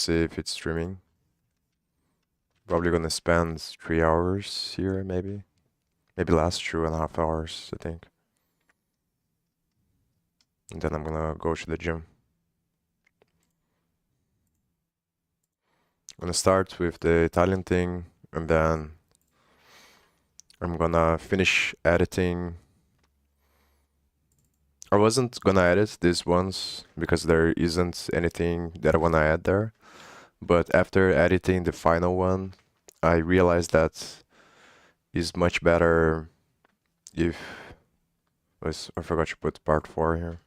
see if it's streaming. Probably gonna spend 3 hours here, maybe. Maybe last 2.5 hours, I think. And then I'm gonna go to the gym. I'm gonna start with the Italian thing, and then I'm gonna finish editing. I wasn't gonna edit these ones because there isn't anything that I wanna add there. But after editing the final one, I realized that it's much better if... I forgot to put part 4 here.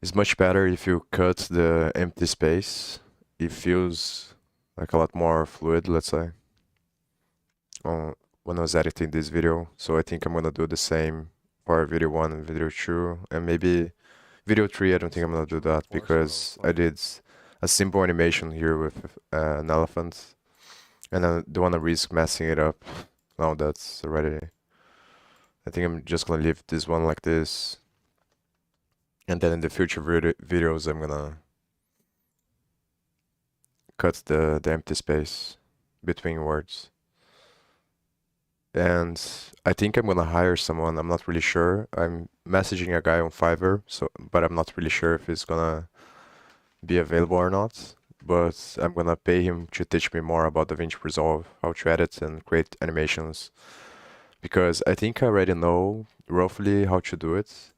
It's much better if you cut the empty space. It feels like a lot more fluid, let's say, when I was editing this video. So I think I'm gonna do the same for video 1 and video 2, and maybe video 3. I don't think I'm gonna do that because I did a simple animation here with an elephant, and I don't wanna risk messing it up. Now that's already... I think I'm just gonna leave this one like this, and then in the future videos I'm gonna cut the empty space between words. And I think I'm gonna hire someone. I'm not really sure. I'm messaging a guy on Fiverr, but I'm not really sure if he's gonna be available or not. But I'm gonna pay him to teach me more about DaVinci Resolve, how to edit and create animations, because I think I already know roughly how to do it.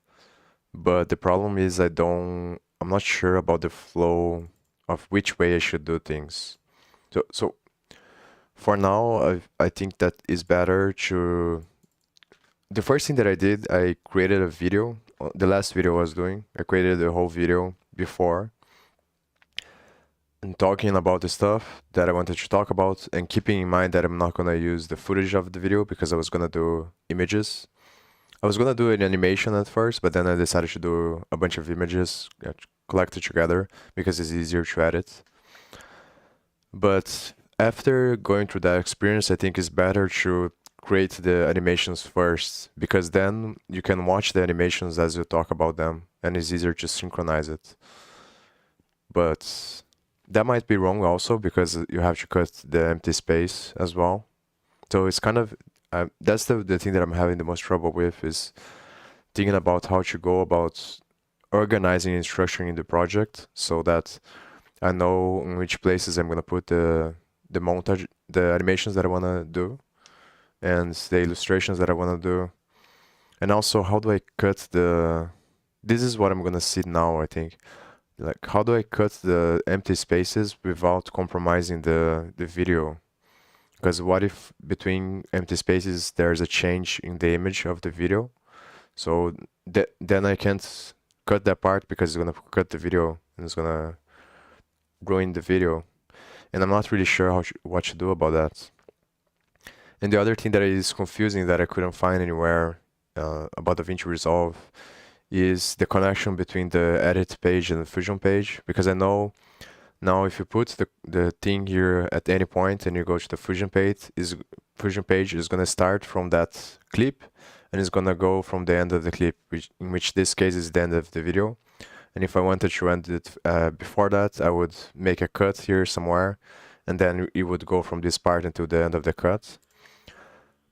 But the problem is I'm not sure about the flow of which way I should do things. So for now, I think that is better to... The first thing that I did, I created a video. The last video I was doing, I created the whole video before, and talking about the stuff that I wanted to talk about, and keeping in mind that I'm not gonna use the footage of the video because I was gonna do images. I was gonna do an animation at first, but then I decided to do a bunch of images collected together because it's easier to edit. But after going through that experience, I think it's better to create the animations first, because then you can watch the animations as you talk about them, and it's easier to synchronize it. But that might be wrong also, because you have to cut the empty space as well. So it's kind of... that's the thing that I'm having the most trouble with, is thinking about how to go about organizing and structuring the project so that I know in which places I'm gonna put the montage, the animations that I wanna do, and the illustrations that I wanna do. And also, how do I cut the... This is what I'm gonna see now, I think. Like, how do I cut the empty spaces without compromising the video? Because what if between empty spaces there's a change in the image of the video? So then I can't cut that part because it's gonna cut the video and it's gonna ruin the video. And I'm not really sure what to do about that. And the other thing that is confusing that I couldn't find anywhere about DaVinci Resolve is the connection between the edit page and the fusion page, because I know now if you put the thing here at any point and you go to the fusion page is gonna start from that clip, and it's gonna go from the end of the clip, in which this case is the end of the video. And if I wanted to end it before that, I would make a cut here somewhere, and then it would go from this part until the end of the cut.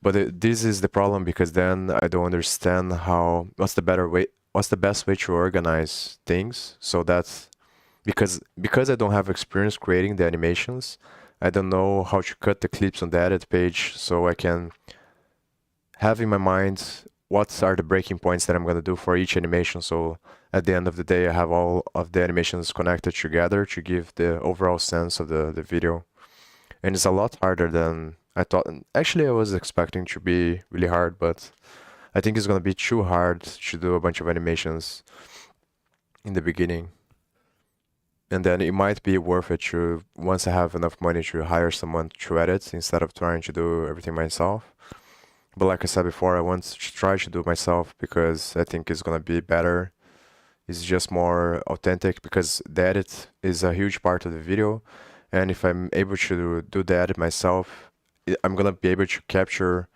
But this is the problem, because then I don't understand what's the best way to organize things, so that because I don't have experience creating the animations, I don't know how to cut the clips on the edit page, so I can have in my mind what are the breaking points that I'm going to do for each animation. So at the end of the day, I have all of the animations connected together to give the overall sense of the video. And it's a lot harder than I thought. Actually, I was expecting to be really hard, but I think it's going to be too hard to do a bunch of animations in the beginning. And then it might be worth it to, once I have enough money, to hire someone to edit instead of trying to do everything myself. But like I said before, I want to try to do it myself because I think it's gonna be better. It's just more authentic, because the edit is a huge part of the video. And if I'm able to do the edit myself, I'm gonna be able to capture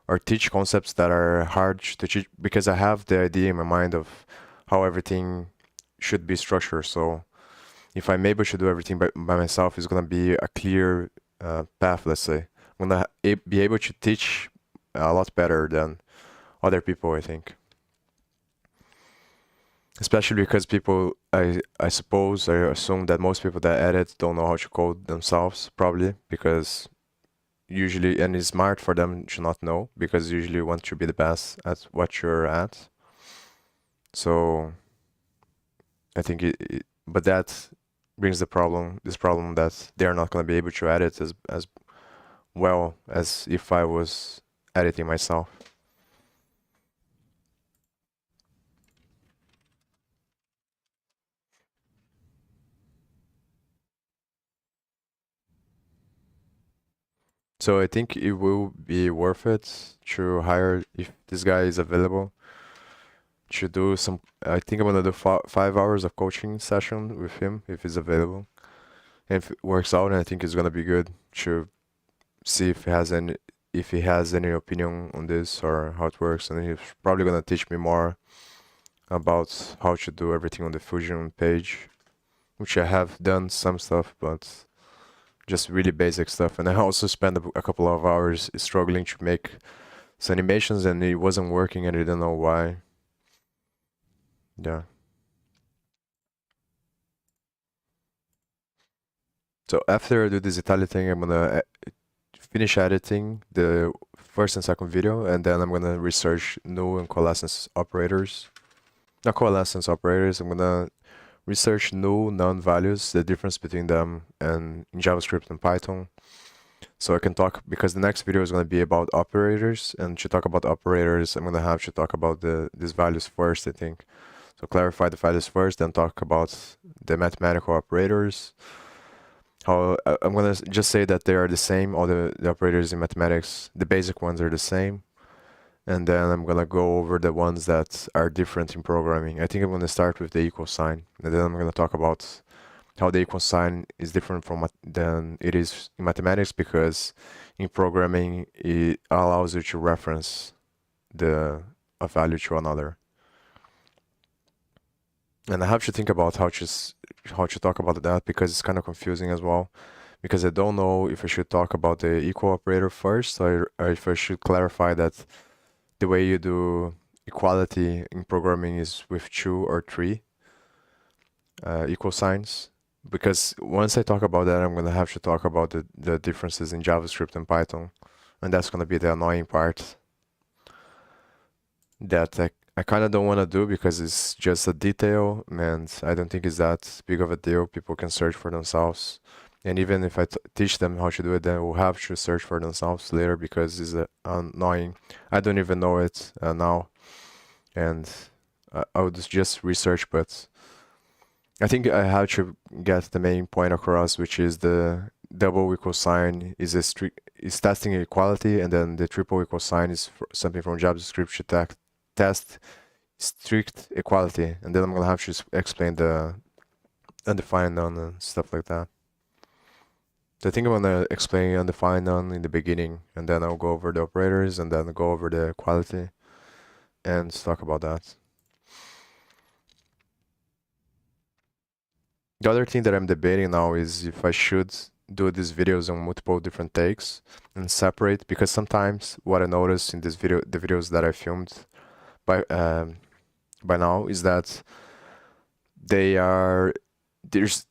or teach concepts that are hard to teach, because I have the idea in my mind of how everything should be structured. So if I'm able to do everything by myself, it's gonna be a clear path, let's say. I'm gonna be able to teach a lot better than other people, I think. Especially because people, I suppose, I assume that most people that edit don't know how to code themselves, probably, because usually, and it's smart for them to not know, because usually you want to be the best at what you're at. So I think but that brings this problem that they're not going to be able to edit as well as if I was editing myself. So I think it will be worth it to hire, if this guy is available, to do some. I think I'm gonna do 5 hours of coaching session with him if he's available. And if it works out, and I think it's gonna be good to see if he has any opinion on this or how it works, and he's probably gonna teach me more about how to do everything on the Fusion page, which I have done some stuff, but just really basic stuff. And I also spent a couple of hours struggling to make some animations, and it wasn't working, and I didn't know why. Yeah. So after I do this Italy thing, I'm gonna finish editing the first and second video, and then I'm gonna research null and coalescence operators. Not coalescence operators, I'm gonna research null, none values, the difference between them and in JavaScript and Python. So I can talk, because the next video is gonna be about operators, and to talk about operators, I'm gonna have to talk about these values first, I think. So clarify the values first, then talk about the mathematical operators. How I'm gonna just say that they are the same, all the operators in mathematics, the basic ones are the same. And then I'm gonna go over the ones that are different in programming. I think I'm gonna start with the equal sign, and then I'm gonna talk about how the equal sign is different than it is in mathematics, because in programming it allows you to reference a value to another. And I have to think about how to talk about that, because it's kind of confusing as well. Because I don't know if I should talk about the equal operator first, or if I should clarify that the way you do equality in programming is with 2 or 3 equal signs. Because once I talk about that, I'm gonna have to talk about the differences in JavaScript and Python, and that's gonna be the annoying part that I kind of don't want to do, because it's just a detail, and I don't think it's that big of a deal. People can search for themselves, and even if I teach them how to do it, then we'll have to search for themselves later, because it's annoying. I don't even know it now, and I would just research, but I think I have to get the main point across, which is the double equal sign is is testing equality, and then the triple equal sign is something from JavaScript to test strict equality, and then I'm gonna have to explain the undefined none and stuff like that. So I think I'm gonna explain undefined none in the beginning, and then I'll go over the operators, and then go over the equality, and talk about that. The other thing that I'm debating now is if I should do these videos on multiple different takes and separate, because sometimes what I noticed in the videos that I filmed by now is that there's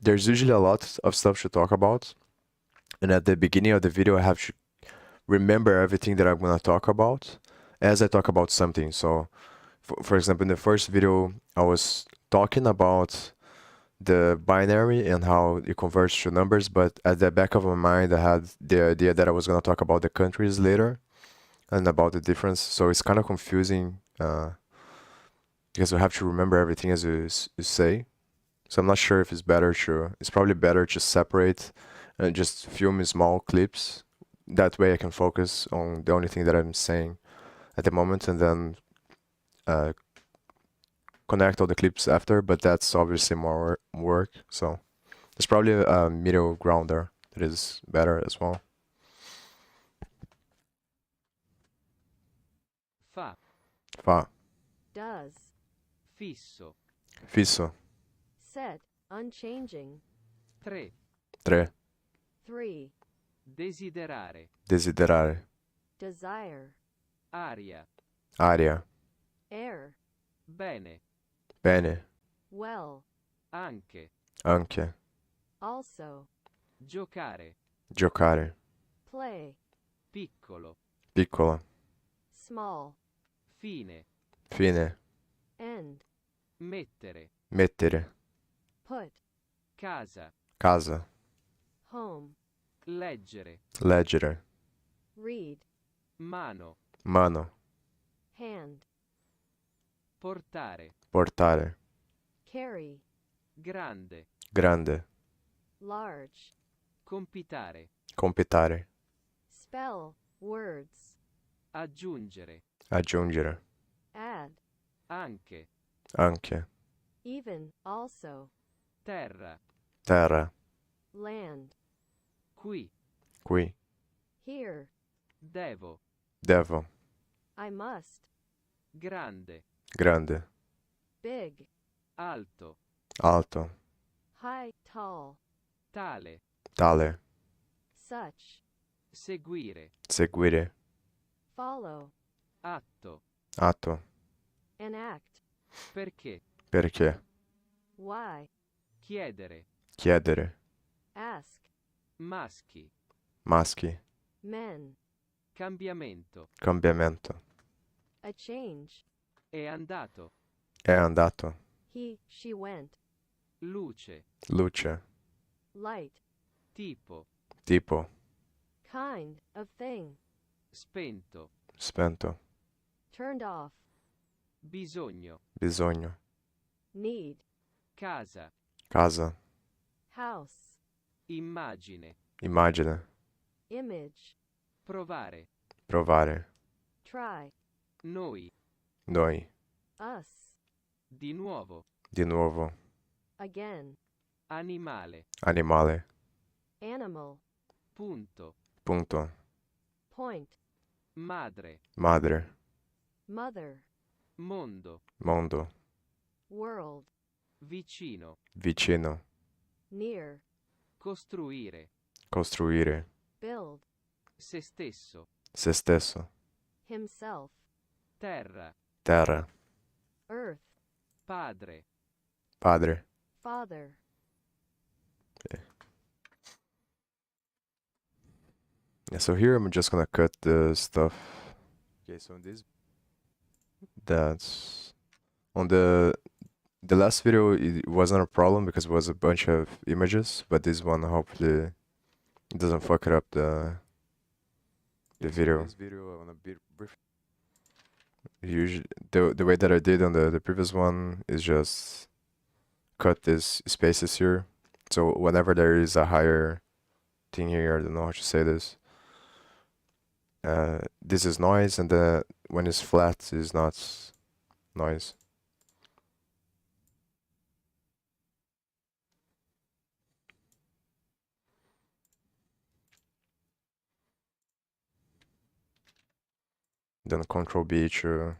there's usually a lot of stuff to talk about, and at the beginning of the video I have to remember everything that I'm gonna talk about as I talk about something. So for example, in the first video I was talking about the binary and how it converts to numbers, but at the back of my mind I had the idea that I was gonna talk about the countries later and about the difference. So it's kind of confusing because you have to remember everything as you say. So I'm not sure if it's probably better to separate and just film small clips. That way I can focus on the only thing that I'm saying at the moment, and then connect all the clips after, but that's obviously more work. So there's probably a middle ground there that is better as well. Fa, Fa, does, fisso, fisso, set, unchanging. 3. 3. 3. Desiderare. Desiderare. Desire. Aria. Aria. Air. Bene. Bene. Well. Anche. Anche. Also. Giocare. Giocare. Play. Piccolo. Piccolo. Small. Fine. Fine. End. Mettere. Mettere. Put. Casa. Casa. Home. Leggere. Leggere. Read. Mano. Mano. Hand. Portare. Portare. Carry. Grande. Grande. Large. Compitare. Compitare. Spell. Words. Aggiungere. Aggiungere. Add. Anche. Anche. Even. Also. Terra. Terra. Land. Qui. Qui. Here. Devo. Devo. I must. Grande. Grande. Big. Alto. Alto. High. Tall. Tale. Tale. Such. Seguire. Seguire. Follow. Atto. Atto. Enact. Perché. Perché. Why. Chiedere. Chiedere. Ask. Maschi. Maschi. Men. Cambiamento. Cambiamento. A change. È andato. È andato. He. She went. Luce. Luce. Light. Tipo. Tipo. Kind of thing. Spento. Spento. Turned off. Bisogno. Bisogno. Need. Casa. Casa. House. Immagine. Immagine. Image. Provare. Provare. Try. Noi. Noi. Us. Di nuovo. Di nuovo. Again. Animale. Animale. Animal. Punto. Punto. Point. Madre. Madre. Mother. Mondo. Mondo. World. Vicino. Vicino. Near. Costruire. Costruire. Build. Se stesso. Se stesso. Himself. Terra. Terra. Earth. Padre. Padre. Father. Yeah, so here I'm just gonna cut the stuff. Okay, so in this, that's on the last video it wasn't a problem because it was a bunch of images, but this one hopefully it doesn't fuck it up the video. This video I wanna be brief. Usually the way that I did on the previous one is just cut these spaces here. So whenever there is a higher thing here, I don't know how to say this. This is noise, and when it's flat is not noise. Then Control B to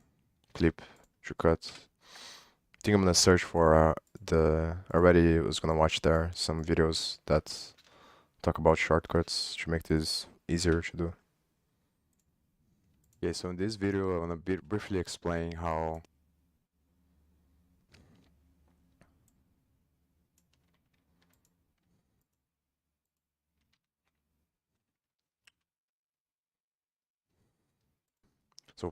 clip to cut. I think I'm gonna search for already was gonna watch there some videos that talk about shortcuts to make this easier to do. Okay, so in this video I wanna briefly explain how so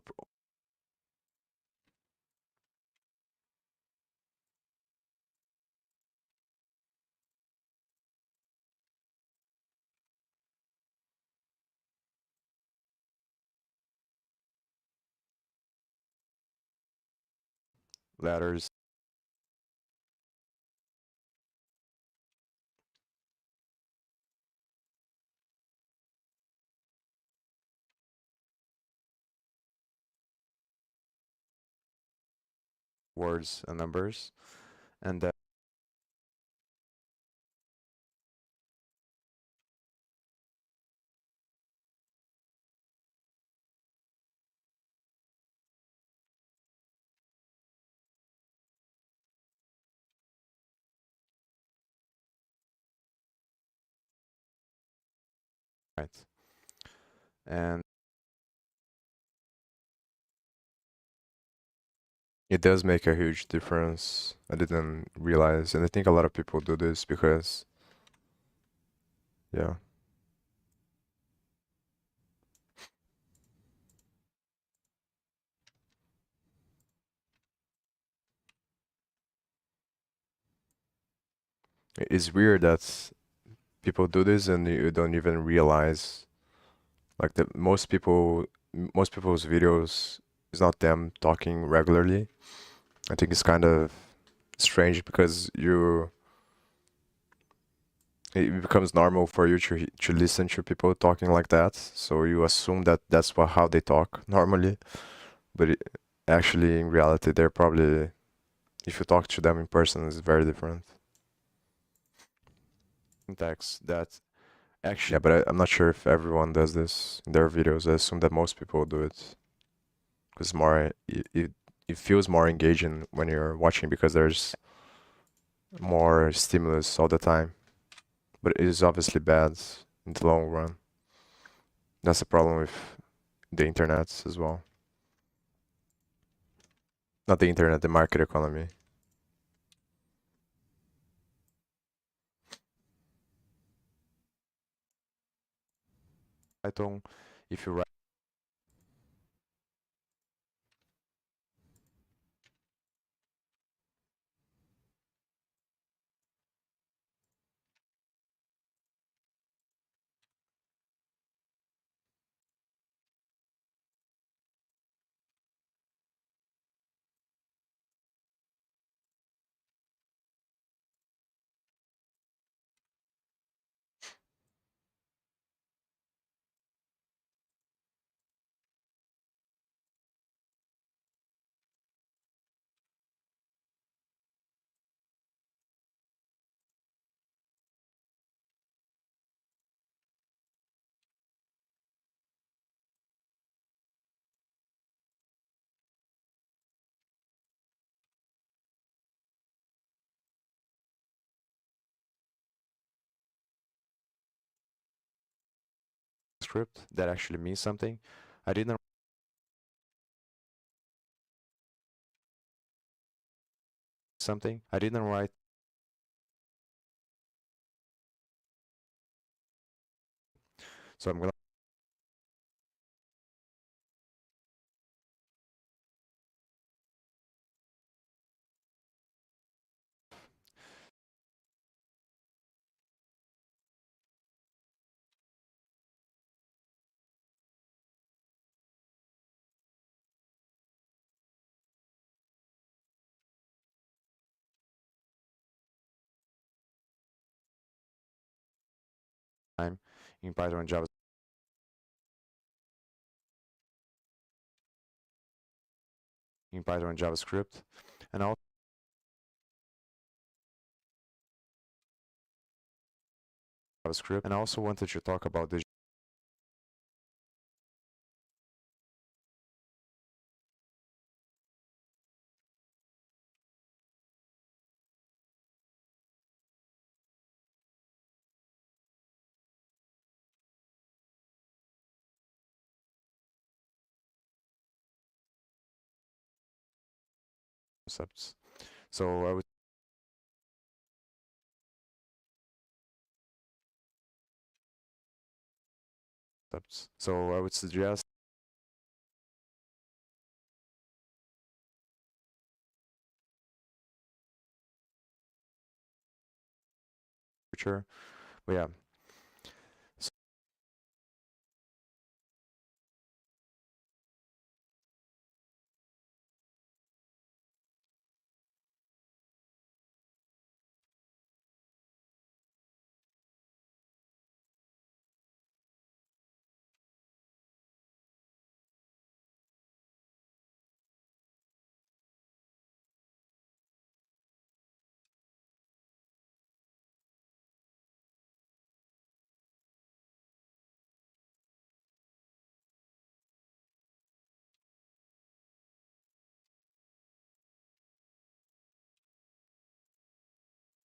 letters. Words and numbers, and then right? And it does make a huge difference. I didn't realize, and I think a lot of people do this because, yeah, it's weird that people do this and you don't even realize. Like the most people's videos is not them talking regularly. I think it's kind of strange because it becomes normal for you to listen to people talking like that. So you assume that that's how they talk normally, but actually in reality they're probably, if you talk to them in person, it's very different. Syntax that actually, yeah, but I'm not sure if everyone does this in their videos. I assume that most people do it because more it feels more engaging when you're watching because there's more stimulus all the time. But it is obviously bad in the long run. That's the problem with the internet as well. Not the internet, the market economy. Python, if you write script, that actually means something. I didn't something. I didn't write, so I'm gonna time in Python and Java in Python and JavaScript, and also JavaScript. And I also wanted to talk about the concepts. So I would suggest future. But yeah,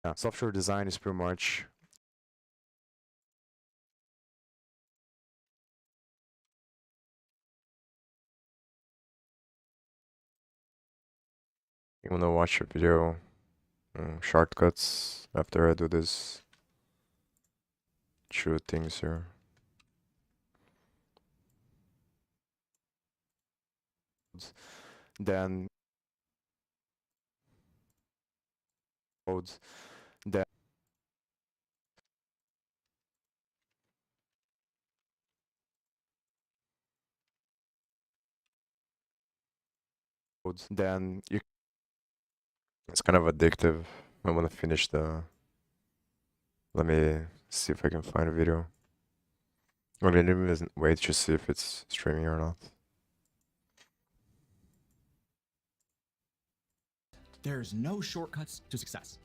yeah, software design is pretty much You wanna watch a video, shortcuts after I do this two things here. Then codes, then then you. It's kind of addictive. I wanna finish the. Let me see if I can find a video. Or maybe wait to see if it's streaming or not. There's no shortcuts to success.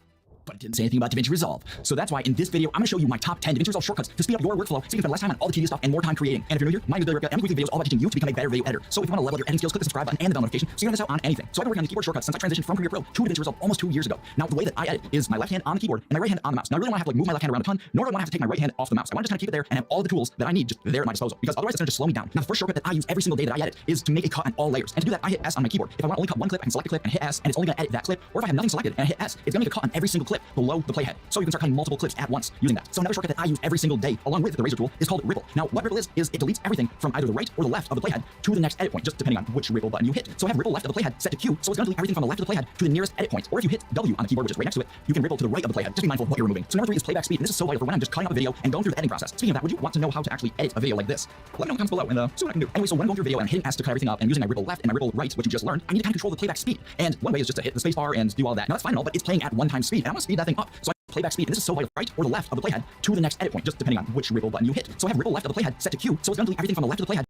But it didn't say anything about DaVinci Resolve. So that's why in this video, I'm gonna show you my top 10 DaVinci Resolve shortcuts to speed up your workflow so you can spend less time on all the tedious stuff and more time creating. And if you're new here, my new video and weekly videos all about teaching you to become a better video editor. So if you want to level up your editing skills, click the subscribe button and the bell notification so you don't miss out on anything. So I've been working on the keyboard shortcuts since I transitioned from Premiere Pro to DaVinci Resolve almost 2 years ago. Now the way that I edit is my left hand on the keyboard and my right hand on the mouse. Now I really want to have to move my left hand around a ton, nor do I want to have to take my right hand off the mouse. I want to just kind of keep it there and have all the tools that I need just there at my disposal, because otherwise it's going to just slow me down. Now the first shortcut that I use every single day that I edit is to make a cut on all layers. And to do that, I hit S on my keyboard. If I want to only cut one clip, I can select the clip and hit S, and it's only going to edit that clip. Or if I have nothing selected and I hit S, it's going to make a cut on every single clip below the playhead. So you can start cutting multiple clips at once using that. So another shortcut that I use every single day, along with the razor tool, is called Ripple. Now what Ripple is it deletes everything from either the right or the left of the playhead to the next edit point, just depending on which Ripple button you hit. So I have Ripple left of the playhead set to Q, so it's going to delete everything from the left of the playhead to the nearest edit point. Or if you hit W on the keyboard, which is right next to it, you can Ripple to the right of the playhead. Just be mindful of what you're removing. So number 3 is playback speed, and this is so vital for when I'm just cutting up a video and going through the editing process. Speaking of that, would you want to know how to actually edit a video like this? Let me know in the comments below and see what I can do. Anyway, so when I'm going through a video and I'm hitting S to cut everything up and using my Ripple left and my Ripple right, which you just learned, I need to kind of control the playback speed. And one way is just to hit the space bar and do all that. Now that's fine and all, but it's playing at 1x speed, and I want to speed that thing up. So playback speed, and this is so vital, right or the left of the playhead to the next edit point, just depending on which Ripple button you hit. So I have Ripple left of the playhead set to Q, so it's going to delete everything from the left of the playhead.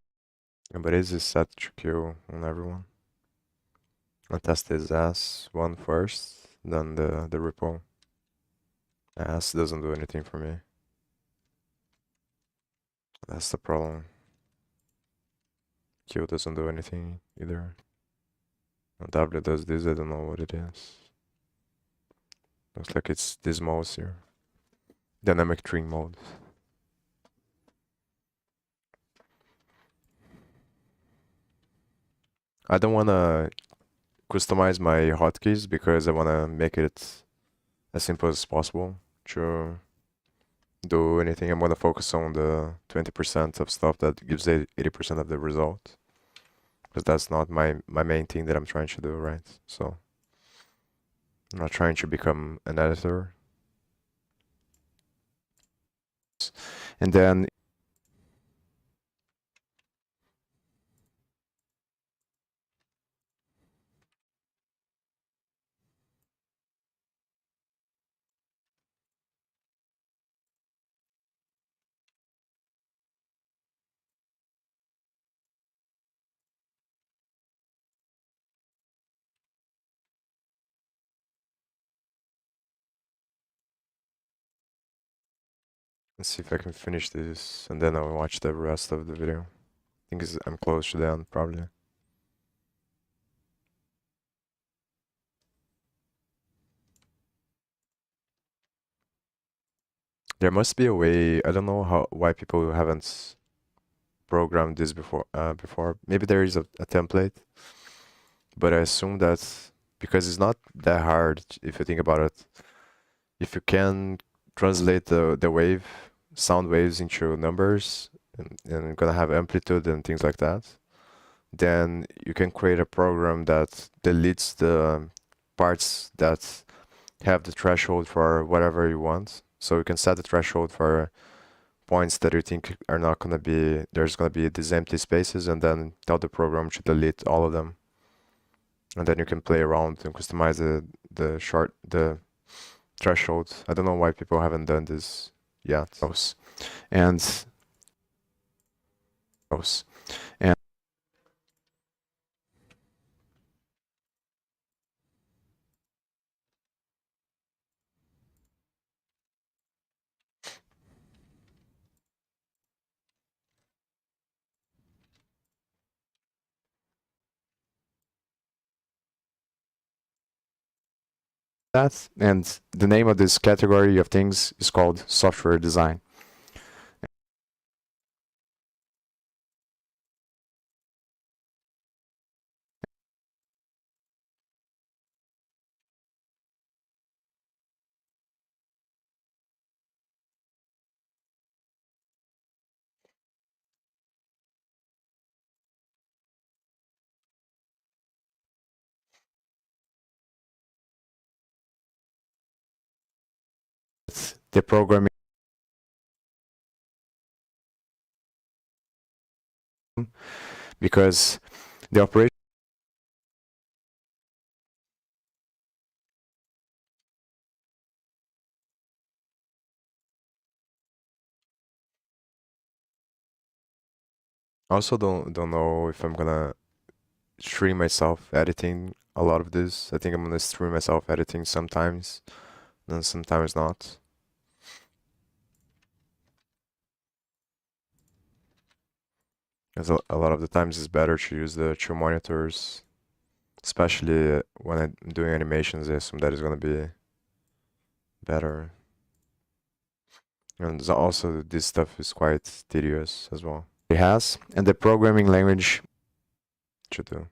Yeah, but is this set to Q on everyone? I'll test this S one first, then the Ripple. S doesn't do anything for me. That's the problem. Q doesn't do anything either. W does this, I don't know what it is. Looks like it's this mouse here. Dynamic string mode. I don't wanna customize my hotkeys because I wanna make it as simple as possible to do anything. I'm gonna focus on the 20% of stuff that gives 80% of the result, because that's not my main thing that I'm trying to do, right? So I'm not trying to become an editor. And then let's see if I can finish this, and then I'll watch the rest of the video. I think I'm close to the end, probably. There must be a way. I don't know why people haven't programmed this before. Maybe there is a template, but I assume that because it's not that hard if you think about it. If you can translate the sound waves into numbers and gonna have amplitude and things like that, then you can create a program that deletes the parts that have the threshold for whatever you want. So you can set the threshold for points that you think are not gonna be, there's gonna be these empty spaces, and then tell the program to delete all of them. And then you can play around and customize the threshold. I don't know why people haven't done this yet. And and that, and the name of this category of things is called software design. the programming because the operation also don't know if I'm gonna stream myself editing a lot of this. I think I'm gonna stream myself editing sometimes, and sometimes not. Because a lot of the times it's better to use the two monitors, especially when I'm doing animations. I assume that is gonna be better. And also this stuff is quite tedious as well. It has, and the programming language should do.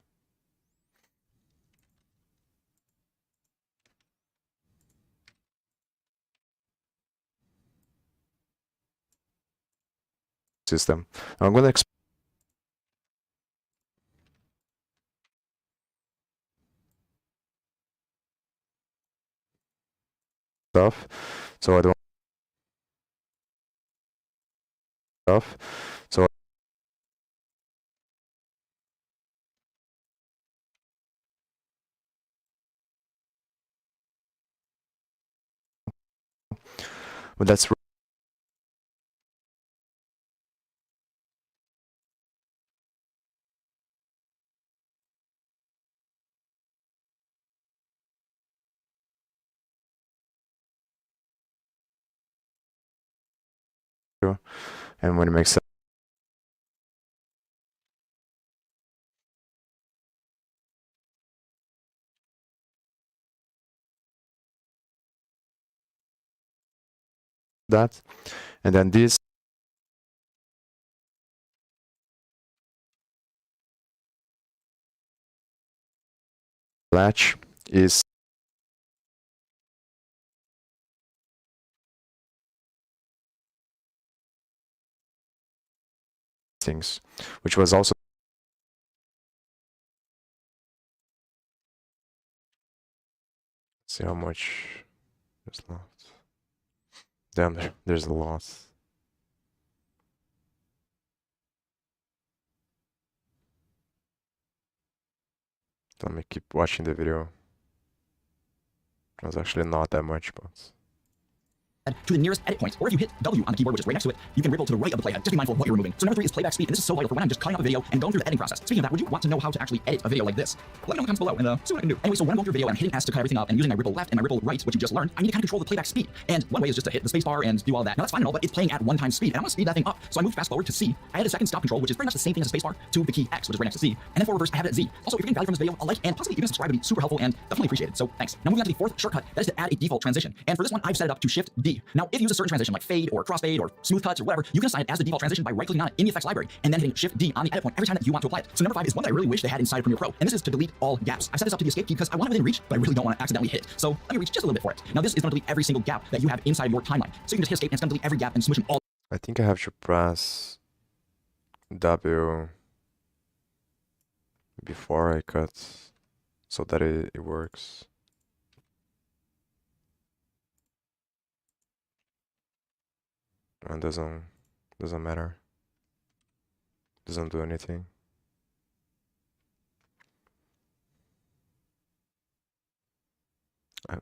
System. I'm gonna stuff, so I don't stuff, so but that's true. And when it makes sense, that, and then this latch is things, which was also see how much there's left. Damn, there's a lot. Let me keep watching the video. It was actually not that much, but to the nearest edit point, or if you hit W on the keyboard, which is right next to it, you can ripple to the right of the playhead. Just be mindful of what you're removing. So number 3 is playback speed, and this is so vital for when I'm just cutting up a video and going through the editing process. Speaking of that, would you want to know how to actually edit a video like this? Let me know in the comments below and see what I can do. Anyway, so when I'm going through a video and I'm hitting S to cut everything up and using my ripple left and my ripple right, which you just learned, I need to kind of control the playback speed. And one way is just to hit the space bar and do all that. Now that's fine and all, but it's playing at 1 time speed, and I want to speed that thing up. So I moved fast forward to C. I added a second stop control, which is pretty much the same thing as a space bar, to the key X, which is right next to C. And then for reverse, I have it at Z. Also, if you're getting value from this video, a like and possibly even a subscribe would be super helpful and definitely appreciated. So thanks. Now moving on to the 4th shortcut, that is to add a default transition. And for this one, I've set it up to Shift D. Now, if you use a certain transition like fade or crossfade or smooth cuts or whatever, you can assign it as the default transition by right-clicking on it in the effects library and then hitting Shift D on the edit point every time that you want to apply it. So number 5 is one that I really wish they had inside Premiere Pro, and this is to delete all gaps. I set this up to the escape key because I want it within reach, but I really don't want to accidentally hit. So let me reach just a little bit for it. Now this is going to delete every single gap that you have inside your timeline. So you can just hit escape and it's going to delete every gap and smush them all. I think I have to press W before I cut so that it works. And doesn't matter. Doesn't do anything.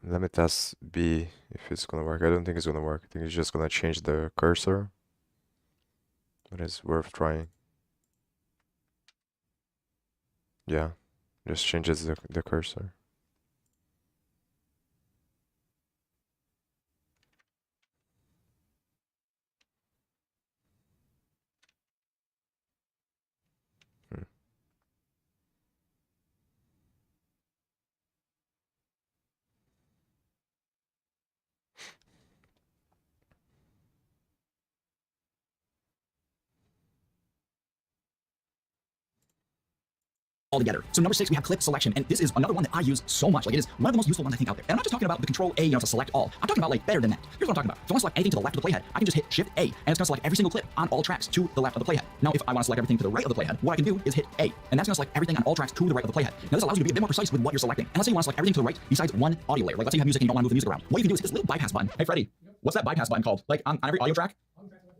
Let me test B if it's gonna work. I don't think it's gonna work. I think it's just gonna change the cursor. But it's worth trying. Yeah, just changes the cursor. Together. So number 6, we have clip selection, and this is another one that I use so much. Like, it is one of the most useful ones I think out there. And I'm not just talking about the control A, to select all. I'm talking about like better than that. Here's what I'm talking about. If I want to select anything to the left of the playhead, I can just hit Shift A, and it's going to select every single clip on all tracks to the left of the playhead. Now, if I want to select everything to the right of the playhead, what I can do is hit A, and that's going to select everything on all tracks to the right of the playhead. Now, this allows you to be a bit more precise with what you're selecting. And let's say you want to select everything to the right besides one audio layer. Like, let's say you have music and you don't want to move the music around. What you can do is hit this little bypass button. Hey, Freddy. What's that bypass button called? Like on every audio track?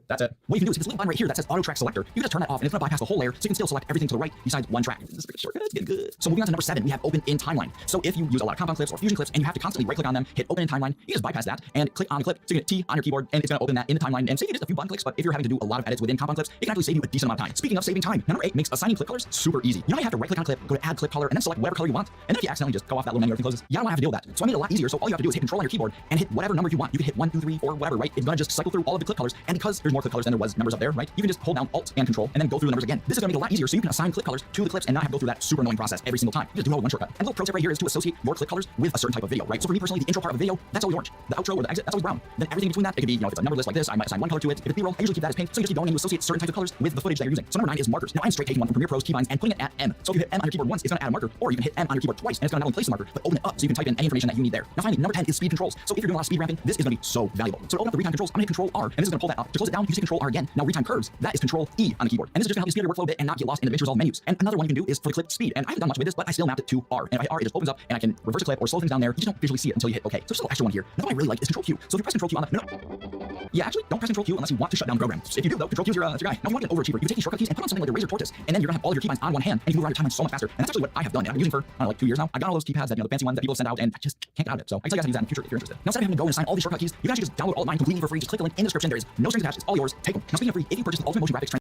That's it. What you can do is hit this little button right here that says auto track selector. You can just turn that off and it's going to bypass the whole layer so you can still select everything to the right besides one track. This is a shortcut. It's getting good. So moving on to number 7, we have open in timeline. So if you use a lot of compound clips or fusion clips and you have to constantly right click on them, hit open in timeline, you just bypass that and click on the clip. So you get T on your keyboard and it's going to open that in the timeline and save you just a few button clicks. But if you're having to do a lot of edits within compound clips, it can actually save you a decent amount of time. Speaking of saving time, number 8 makes assigning clip colors super easy. You know, you have to right click on a clip, go to add clip color, and then select whatever color you want. And then if you accidentally just go off that little menu, everything closes, you don't want to have to deal with that. So I made it a lot easier. So all you have to do is hit control on your keyboard and hit whatever number you want. You can hit 1, 2, 3, 4, whatever, right? It's going to just cycle through all of the clip colors. And because there's more clip colors than there was numbers up there, right? You can just hold down Alt and Control and then go through the numbers again. This is going to make it a lot easier so you can assign clip colors to the clips and not have to go through that super annoying process every single time. You just do it with one shortcut. And a little pro tip right here is to associate your clip colors with a certain type of video, right? So for me personally, the intro part of a video, that's always orange. The outro or the exit, that's always brown. Then everything between that, it could be, you know, if it's a number list like this, I might assign one color to it. If it's B-roll, I usually keep that as pink. So you just keep going and you associate certain types of colors with the footage that you're using. So number 9 is markers. Now I'm straight taking one from Premiere Pro's keybinds and putting it at M. So if you hit M on your keyboard once, it's going to add a marker, or you can hit M on your keyboard twice and it's going to not only place a marker, but open it up so you can type in any information that you need there. Now finally, number 10 is speed controls. So if you're doing a lot of speed ramping, this is going to be so valuable. So to open up the retime controls, I'm going to hit Control R, and this is going to pull that up. To close it down, you say Control R again. Now retime curves, that is Control E on the keyboard. And this is just going to help you speed up your workflow a bit and not get lost in the DaVinci Resolve menus. And another one you can do is for the clip speed. And I haven't done much with this, but I still mapped it to R. And if I hit R, it just opens up and I can reverse a clip or slow things down there. You just don't visually see it until you hit OK. So just a little extra one here. Another one I really like is Control Q. So if you press Control Q on the yeah, actually, don't press Control Q unless you want to shut down the program. If you do, though, Control Q is your guy. Now, if you want to get an overachiever, you can take these shortcut keys and put on something like a razor tortoise, and then you're gonna have all of your keybinds on one hand, and you can move around your timeline so much faster. And that's actually what I have done. And I've been using for I don't know, like 2 years now. I've got all those keypads that, you know, the fancy ones that people send out, and I just can't get out of it. So I can tell you guys how to use that in the future if you're interested. Now, instead of having to go and assign all these shortcut keys, you can actually just download all of mine completely for free. Just click the link in the description. There is no strings attached. It's all yours. Take them. Now, speaking of free, if you purchase the Ultimate Motion Graphics.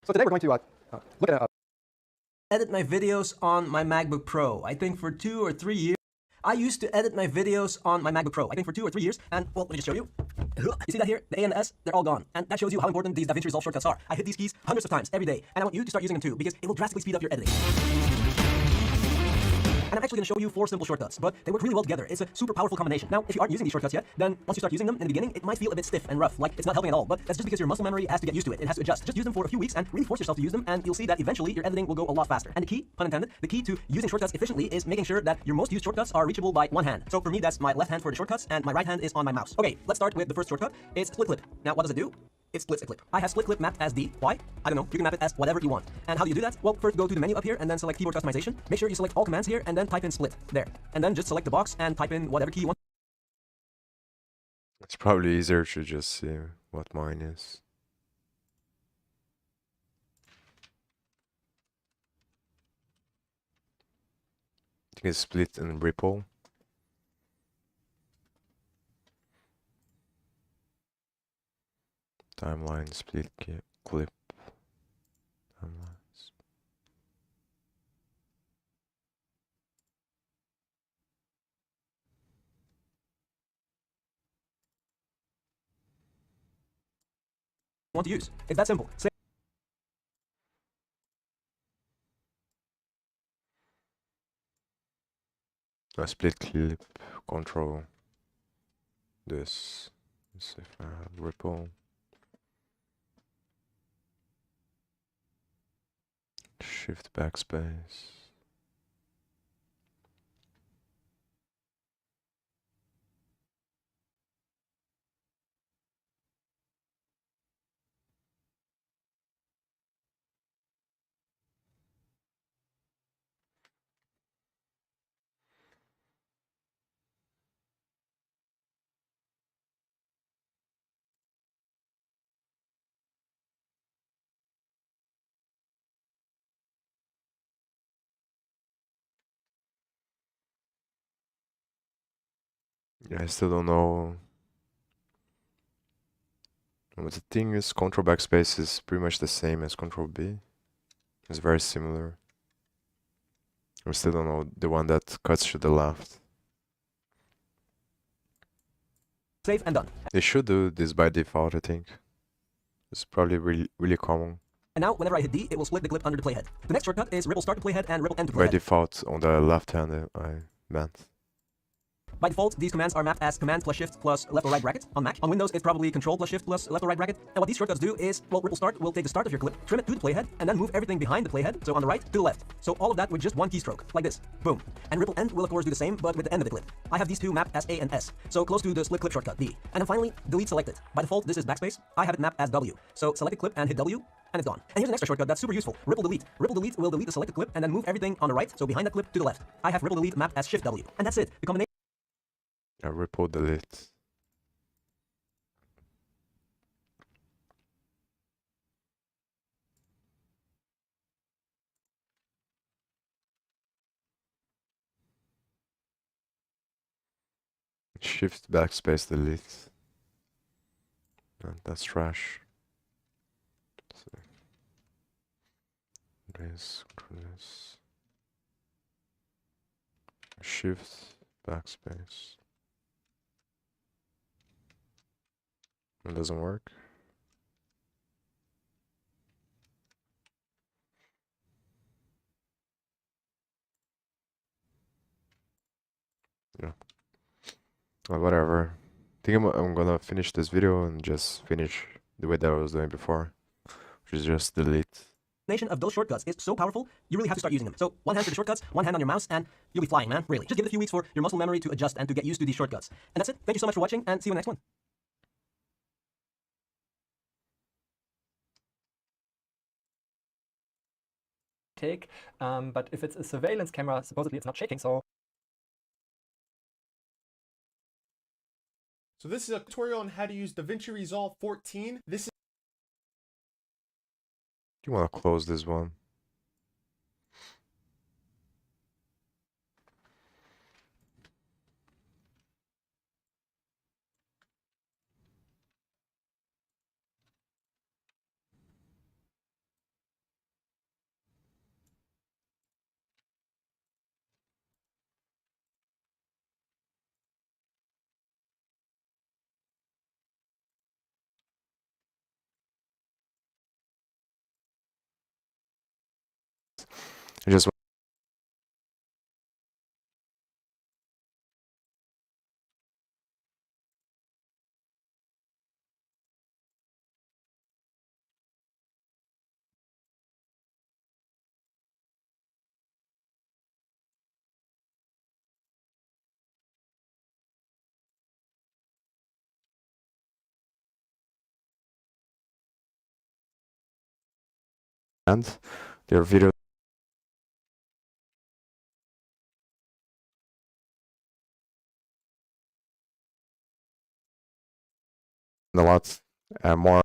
So today we're going to look at edit my videos on my MacBook Pro. I think for 2 or 3 years. I used to edit my videos on my MacBook Pro, I think for 2 or 3 years, and well, let me just show you. You see that here? The A and the S, they're all gone. And that shows you how important these DaVinci Resolve shortcuts are. I hit these keys hundreds of times every day, and I want you to start using them too, because it will drastically speed up your editing. And I'm actually going to show you 4 simple shortcuts, but they work really well together. It's a super powerful combination. Now, if you aren't using these shortcuts yet, then once you start using them in the beginning, it might feel a bit stiff and rough, like it's not helping at all, but that's just because your muscle memory has to get used to it. It has to adjust. Just use them for a few weeks and really force yourself to use them, and you'll see that eventually your editing will go a lot faster. And the key, pun intended, the key to using shortcuts efficiently is making sure that your most used shortcuts are reachable by one hand. So for me, that's my left hand for the shortcuts, and my right hand is on my mouse. Okay, let's start with the first shortcut. It's split clip. Now, what does it do? It splits a clip. I have split clip mapped as D. Why? I don't know. You can map it as whatever you want. And how do you do that? Well, first go to the menu up here and then select keyboard customization. Make sure you select all commands here and then type in split. There. And then just select the box and type in whatever key you want. It's probably easier to just see what mine is. I think it's split and ripple. Timeline, split clip. Timelines. Want to use. It's that simple. A split clip, control this. Let's see if I have ripple. Shift backspace. Yeah, I still don't know. But the thing is, Control backspace is pretty much the same as Control B. It's very similar. We still don't know the one that cuts to the left. Save and done. They should do this by default, I think. It's probably really common. And now, whenever I hit D, it will split the clip under the playhead. The next shortcut is ripple start to playhead and ripple end to By playhead. default, on the left hand, I meant. By default, these commands are mapped as command plus shift plus left or right bracket on Mac. On Windows, it's probably control plus shift plus left or right bracket. And what these shortcuts do is, well, ripple start will take the start of your clip, trim it to the playhead, and then move everything behind the playhead, so on the right to the left. So all of that with just one keystroke, like this. Boom. And ripple end will of course do the same, but with the end of the clip. I have these two mapped as A and S, so close to the split clip shortcut, D. And then finally, delete selected. By default, this is backspace. I have it mapped as W. So select a clip and hit W, and it's gone. And here's an extra shortcut that's super useful. Ripple delete. Ripple delete will delete the selected clip and then move everything on the right, so behind that clip to the left. I have ripple delete mapped as shift W. And that's it. The combination Ripple delete. Shift backspace delete. That's trash. This. Shift backspace. It doesn't work. Yeah. Well, whatever. I think I'm gonna finish this video and just finish the way that I was doing before, which is just delete. Of those shortcuts is so powerful, you really have to start using them. So one hand for the shortcuts, one hand on your mouse, and you'll be flying, man, really. Just give it a few weeks for your muscle memory to adjust and to get used to these shortcuts. And that's it. Thank you so much for watching, and see you in the next one. But if it's a surveillance camera, supposedly it's not shaking, so... So this is a tutorial on how to use DaVinci Resolve 14. This is Do you want to close this one? I just and their video. A lot more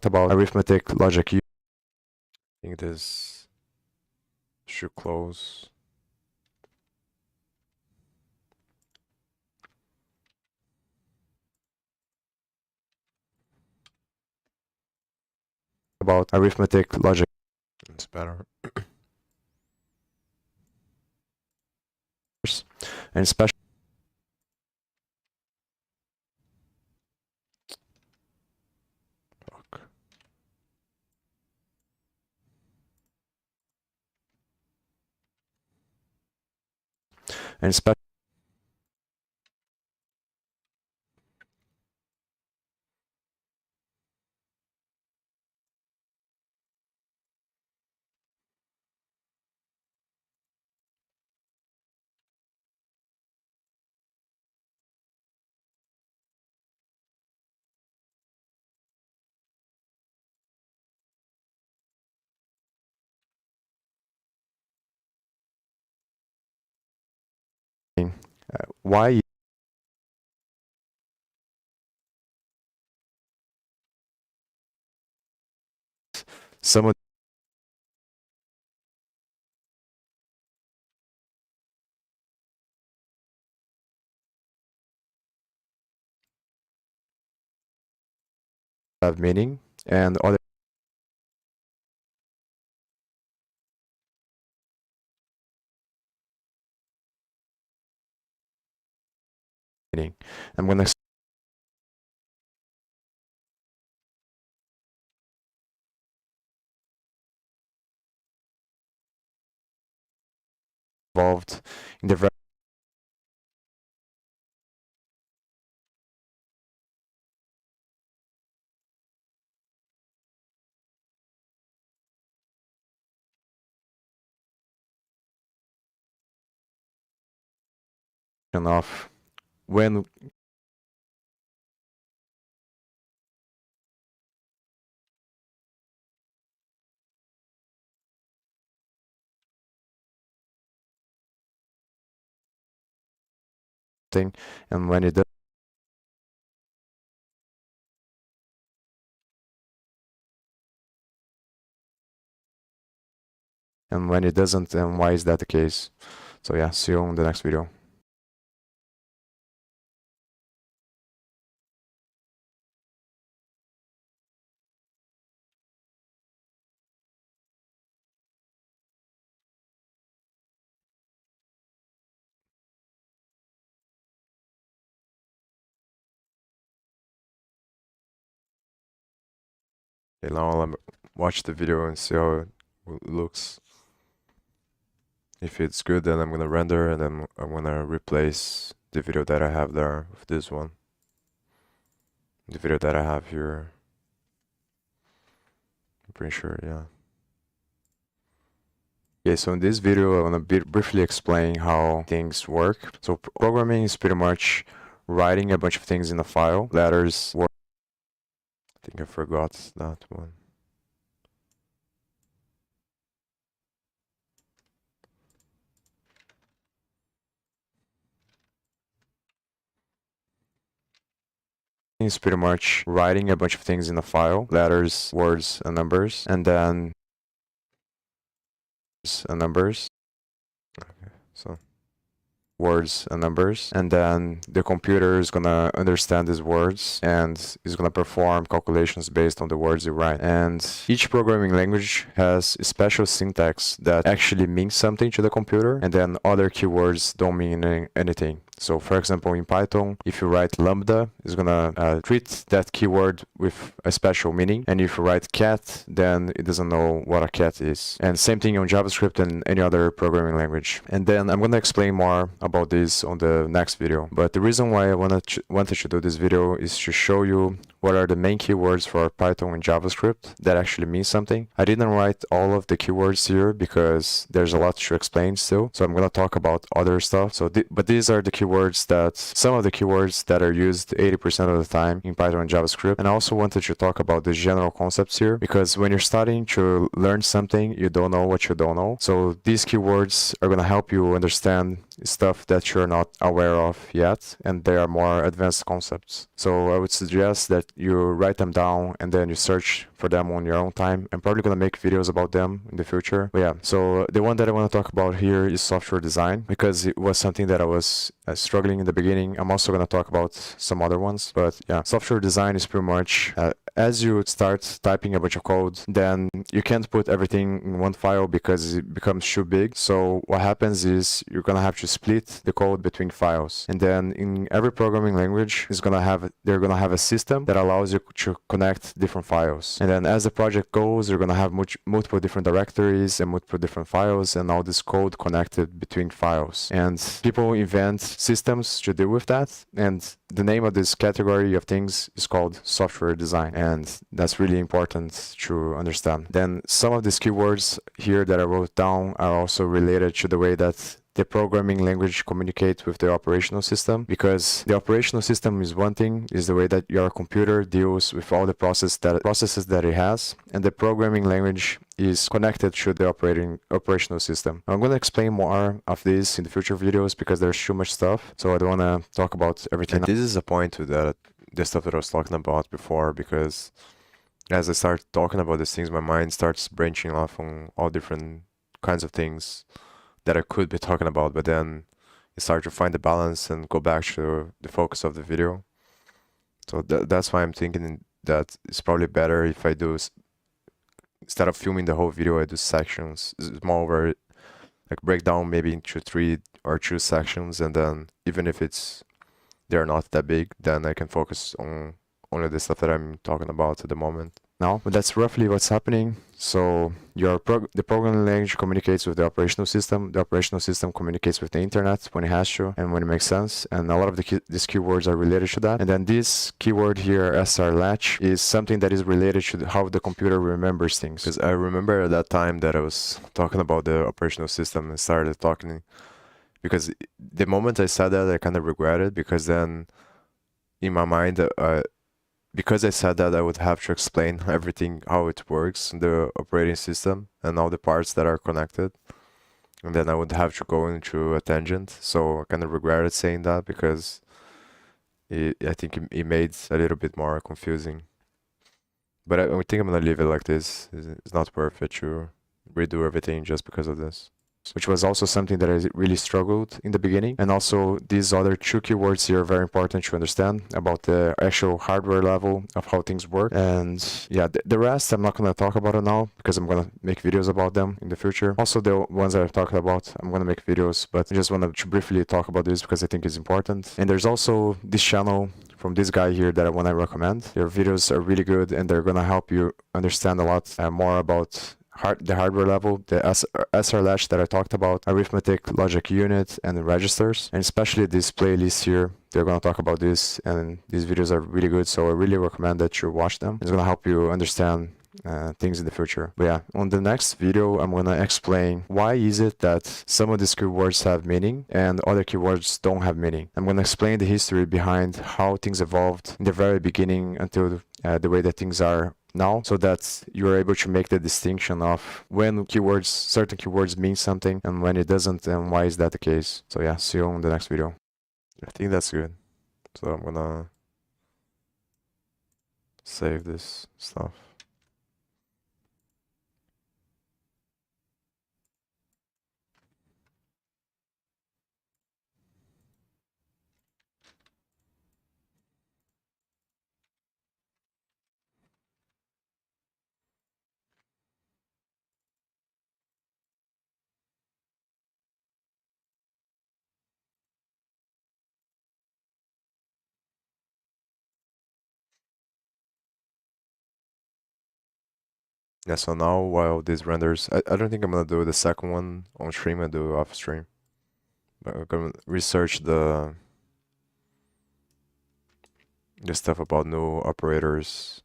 about arithmetic logic. I think this should close. About arithmetic logic. It's better. And special. Fuck. And special. Why some of have meaning and other meaning. I'm gonna involved in the version of when thing, and when it does, and when it doesn't, and why is that the case? So yeah, see you on the next video. Okay, now I'll watch the video and see how it looks. If it's good, then I'm gonna render, and then I'm gonna replace the video that I have there with this one. The video that I have here. I'm pretty sure, yeah. Okay, so in this video, I want to briefly explain how things work. So programming is pretty much writing a bunch of things in a file, letters, words. I think I forgot that one. Is pretty much writing a bunch of things in a file, letters, words, and numbers, and then Okay, so words and numbers, and then the computer is gonna understand these words and is gonna perform calculations based on the words you write. And each programming language has a special syntax that actually means something to the computer, and then other keywords don't mean anything. So for example, in Python, if you write lambda, it's gonna treat that keyword with a special meaning. And if you write cat, then it doesn't know what a cat is. And same thing on JavaScript and any other programming language. And then I'm gonna explain more about this on the next video. But the reason why I wanted to do this video is to show you what are the main keywords for Python and JavaScript that actually mean something. I didn't write all of the keywords here because there's a lot to explain still. So I'm gonna talk about other stuff. So, but these are the keywords some of the keywords that are used 80% of the time in Python and JavaScript. And I also wanted to talk about the general concepts here, because when you're starting to learn something, you don't know what you don't know. So these keywords are gonna help you understand stuff that you're not aware of yet, and they are more advanced concepts. So I would suggest that you write them down and then you search for them on your own time. I'm probably gonna make videos about them in the future. But yeah, so the one that I want to talk about here is software design, because it was something that I was struggling in the beginning. I'm also gonna talk about some other ones, but yeah, software design is pretty much as you start typing a bunch of code, then you can't put everything in one file because it becomes too big. So what happens is you're gonna have to split the code between files, and then in every programming language they're gonna have a system that allows you to connect different files. And then as the project goes, you're gonna have multiple different directories and multiple different files, and all this code connected between files. And people invent systems to deal with that, and the name of this category of things is called software design, and that's really important to understand. Then some of these keywords here that I wrote down are also related to the way that the programming language communicates with the operational system, because the operational system is one thing, is the way that your computer deals with all the processes that it has, and the programming language is connected to the operational system. I'm going to explain more of this in the future videos because there's too much stuff, so I don't want to talk about everything. And this is a point to the stuff that I was talking about before, because as I start talking about these things, my mind starts branching off on all different kinds of things that I could be talking about, but then you start to find the balance and go back to the focus of the video. So that's why I'm thinking that it's probably better if I do, instead of filming the whole video, I do sections, smaller, like break down maybe into 3 or 2 sections, and then even if they're not that big, then I can focus on only the stuff that I'm talking about at the moment. Now, but that's roughly what's happening. So the programming language communicates with the operational system. The operational system communicates with the internet when it has to and when it makes sense. And a lot of these keywords are related to that. And then this keyword here, srlatch, is something that is related to how the computer remembers things. Because I remember at that time that I was talking about the operational system and started talking, because the moment I said that, I kind of regretted, because then in my mind, because I said that I would have to explain everything, how it works, the operating system, and all the parts that are connected and then I would have to go into a tangent. So I kind of regretted saying that because I think it made it a little bit more confusing. But I think I'm gonna leave it like this. It's not worth it to redo everything just because of this. Which was also something that I really struggled in the beginning. And also these other two keywords here are very important to understand about the actual hardware level of how things work. And yeah, the rest I'm not gonna talk about it now because I'm gonna make videos about them in the future. Also the ones that I've talked about, I'm gonna make videos, but I just wanted to briefly talk about this because I think it's important. And there's also this channel from this guy here that I want to recommend. Their videos are really good and they're gonna help you understand a lot more about the hardware level, the SR latch that I talked about, arithmetic, logic unit, and the registers, and especially this playlist here. They're going to talk about this, and these videos are really good, so I really recommend that you watch them. It's going to help you understand things in the future. But yeah, on the next video, I'm going to explain why is it that some of these keywords have meaning and other keywords don't have meaning. I'm going to explain the history behind how things evolved in the very beginning until the way that things are now, so that you're able to make the distinction of when certain keywords mean something and when it doesn't, and why is that the case. So yeah, see you on the next video. I think that's good. So I'm gonna save this stuff. Yeah, so now while this renders, I don't think I'm gonna do the second one on stream, I do off stream. But I'm gonna research the stuff about null operators.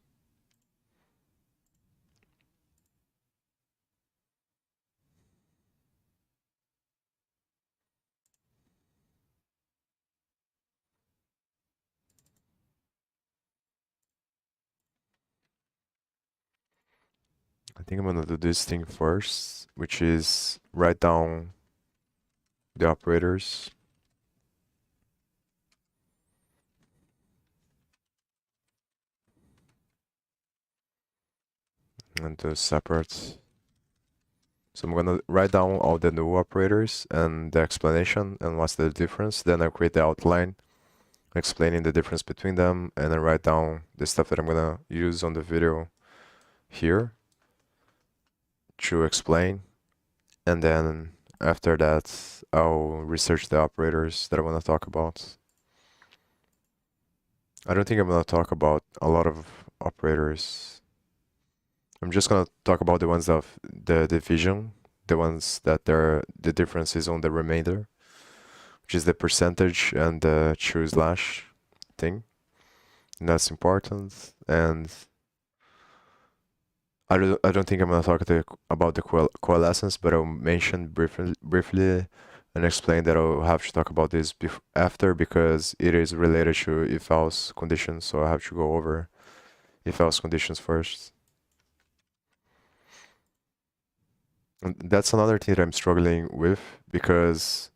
I think I'm gonna do this thing first, which is write down the operators. And do separate. So I'm gonna write down all the null operators and the explanation and what's the difference. Then I'll create the outline explaining the difference between them, and then write down the stuff that I'm gonna use on the video here to explain. And then after that, I'll research the operators that I want to talk about. I don't think I'm gonna talk about a lot of operators. I'm just gonna talk about the ones of the division, the ones that the difference is on the remainder, which is the percentage and the true slash thing. And that's important. And I don't think I'm gonna talk about the coalescence, but I'll mention briefly and explain that I'll have to talk about this after because it is related to if-else conditions, so I have to go over if-else conditions first. And that's another thing that I'm struggling with because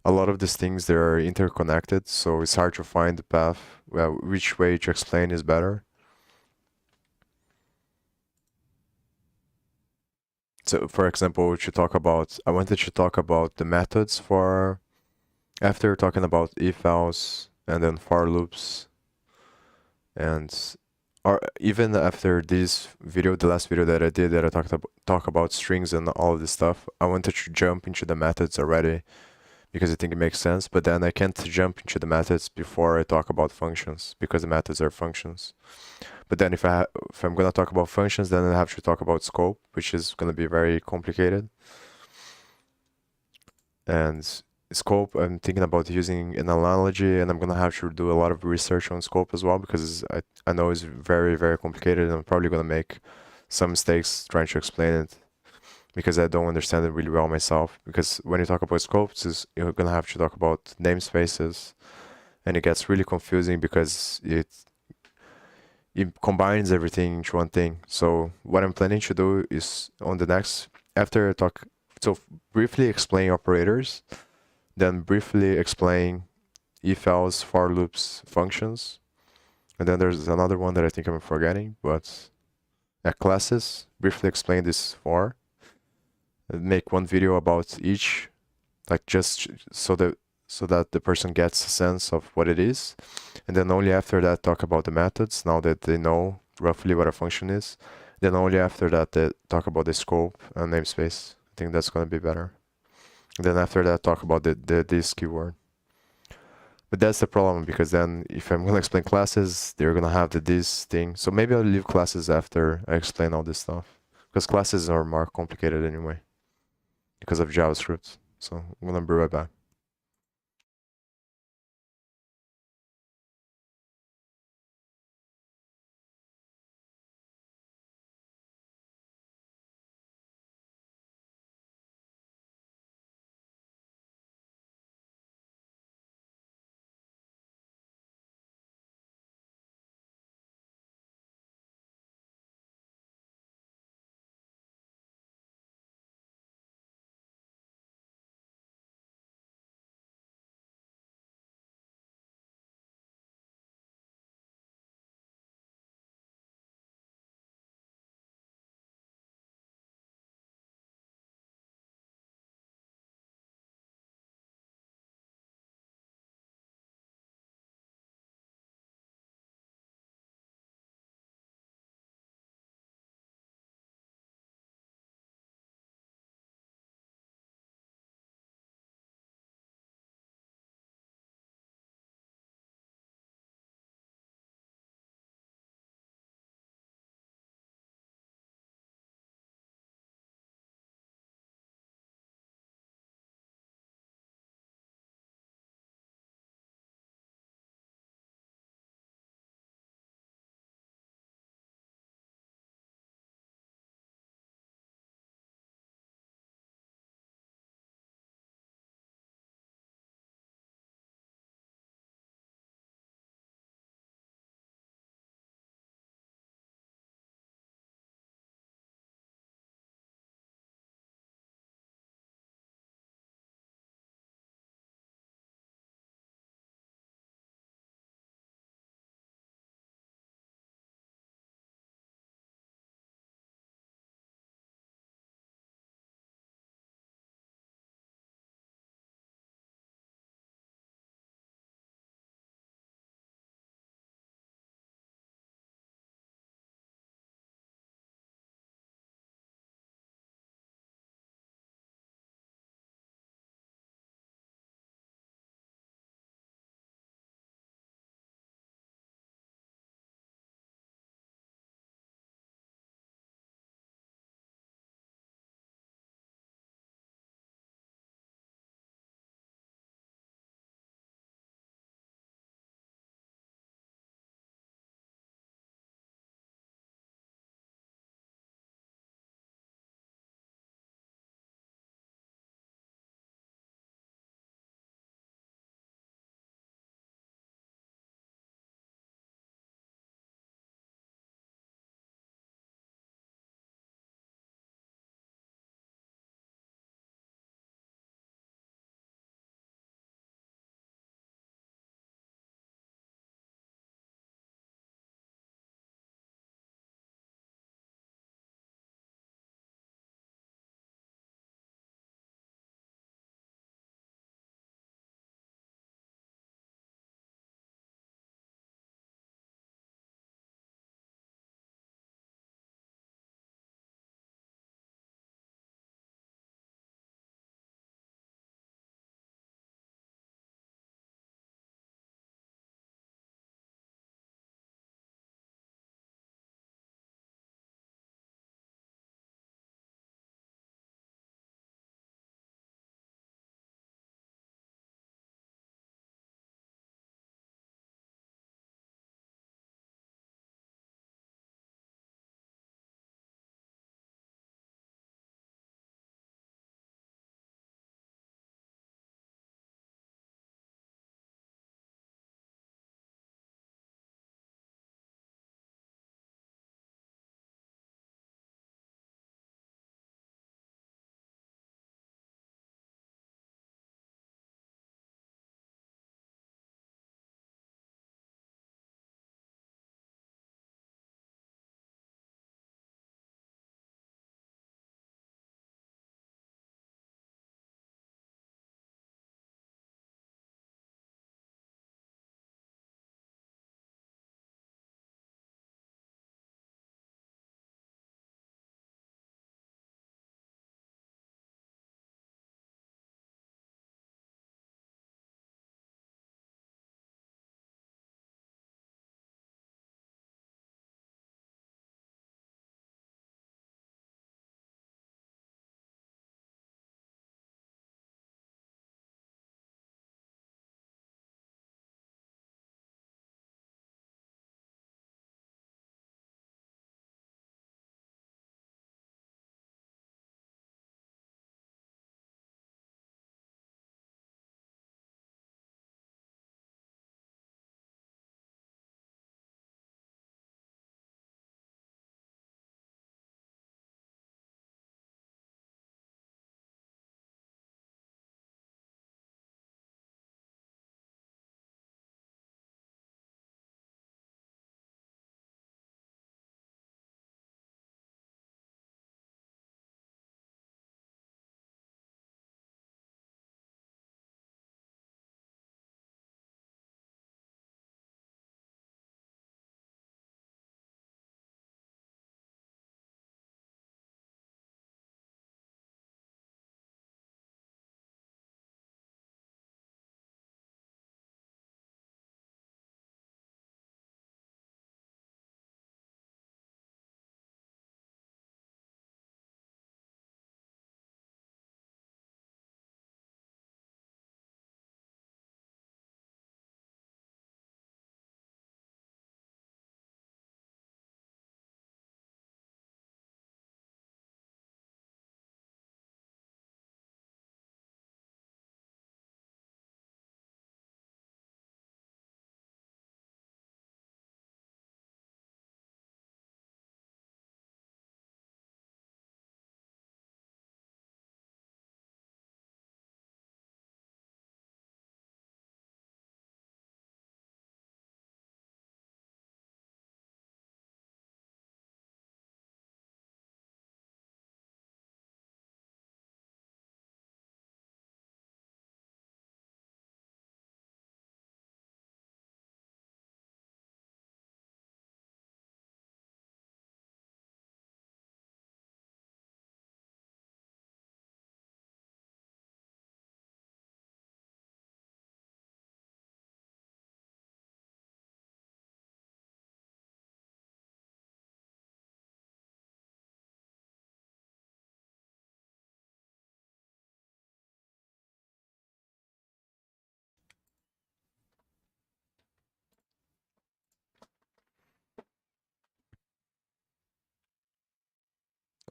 a lot of these things, they're interconnected, so it's hard to find the path, which way to explain is better. So for example, I wanted to talk about the methods for, after talking about if-else and then for loops, and or even after this video, the last video that I did that I talk about strings and all of this stuff, I wanted to jump into the methods already because I think it makes sense, but then I can't jump into the methods before I talk about functions because the methods are functions. But then if I'm gonna talk about functions, then I have to talk about scope, which is gonna be very complicated. And scope, I'm thinking about using an analogy, and I'm gonna have to do a lot of research on scope as well because I know it's very, very complicated, and I'm probably gonna make some mistakes trying to explain it because I don't understand it really well myself. Because when you talk about scopes, you're gonna have to talk about namespaces, and it gets really confusing because it combines everything into one thing. So what I'm planning to do is on the next, after I So briefly explain operators, then briefly explain if else for loops functions, and then there's another one that I think I'm forgetting, but classes, briefly explain this for, and make one video about each, like just so that the person gets a sense of what it is, and then only after that talk about the methods, now that they know roughly what a function is. Then only after that they talk about the scope and namespace. I think that's going to be better. And then after that talk about the this keyword. But that's the problem, because then if I'm going to explain classes, they're going to have the this thing. So maybe I'll leave classes after I explain all this stuff, because classes are more complicated anyway because of JavaScript. So I'm going to be right back.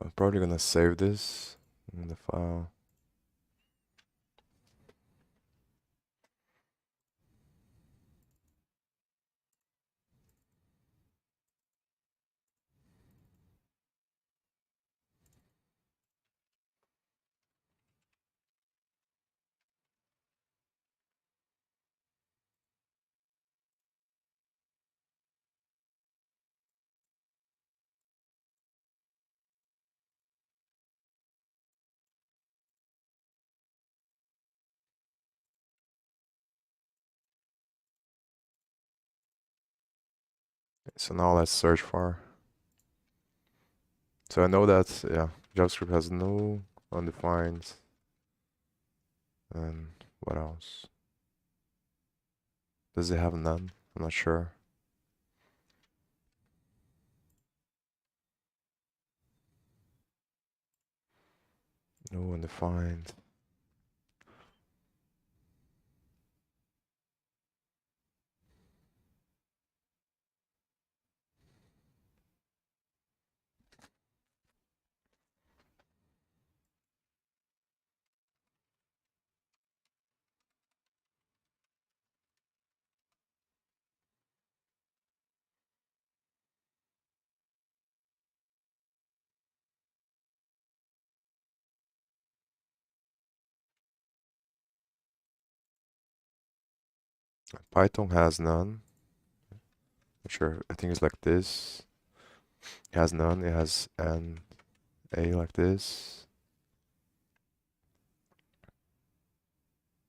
I'm probably gonna save this in the file. So now let's search for. So I know that, yeah, JavaScript has no undefined. And what else? Does it have none? I'm not sure. No undefined. Python has none. Not sure. I think it's like this. It has none. It has an A like this.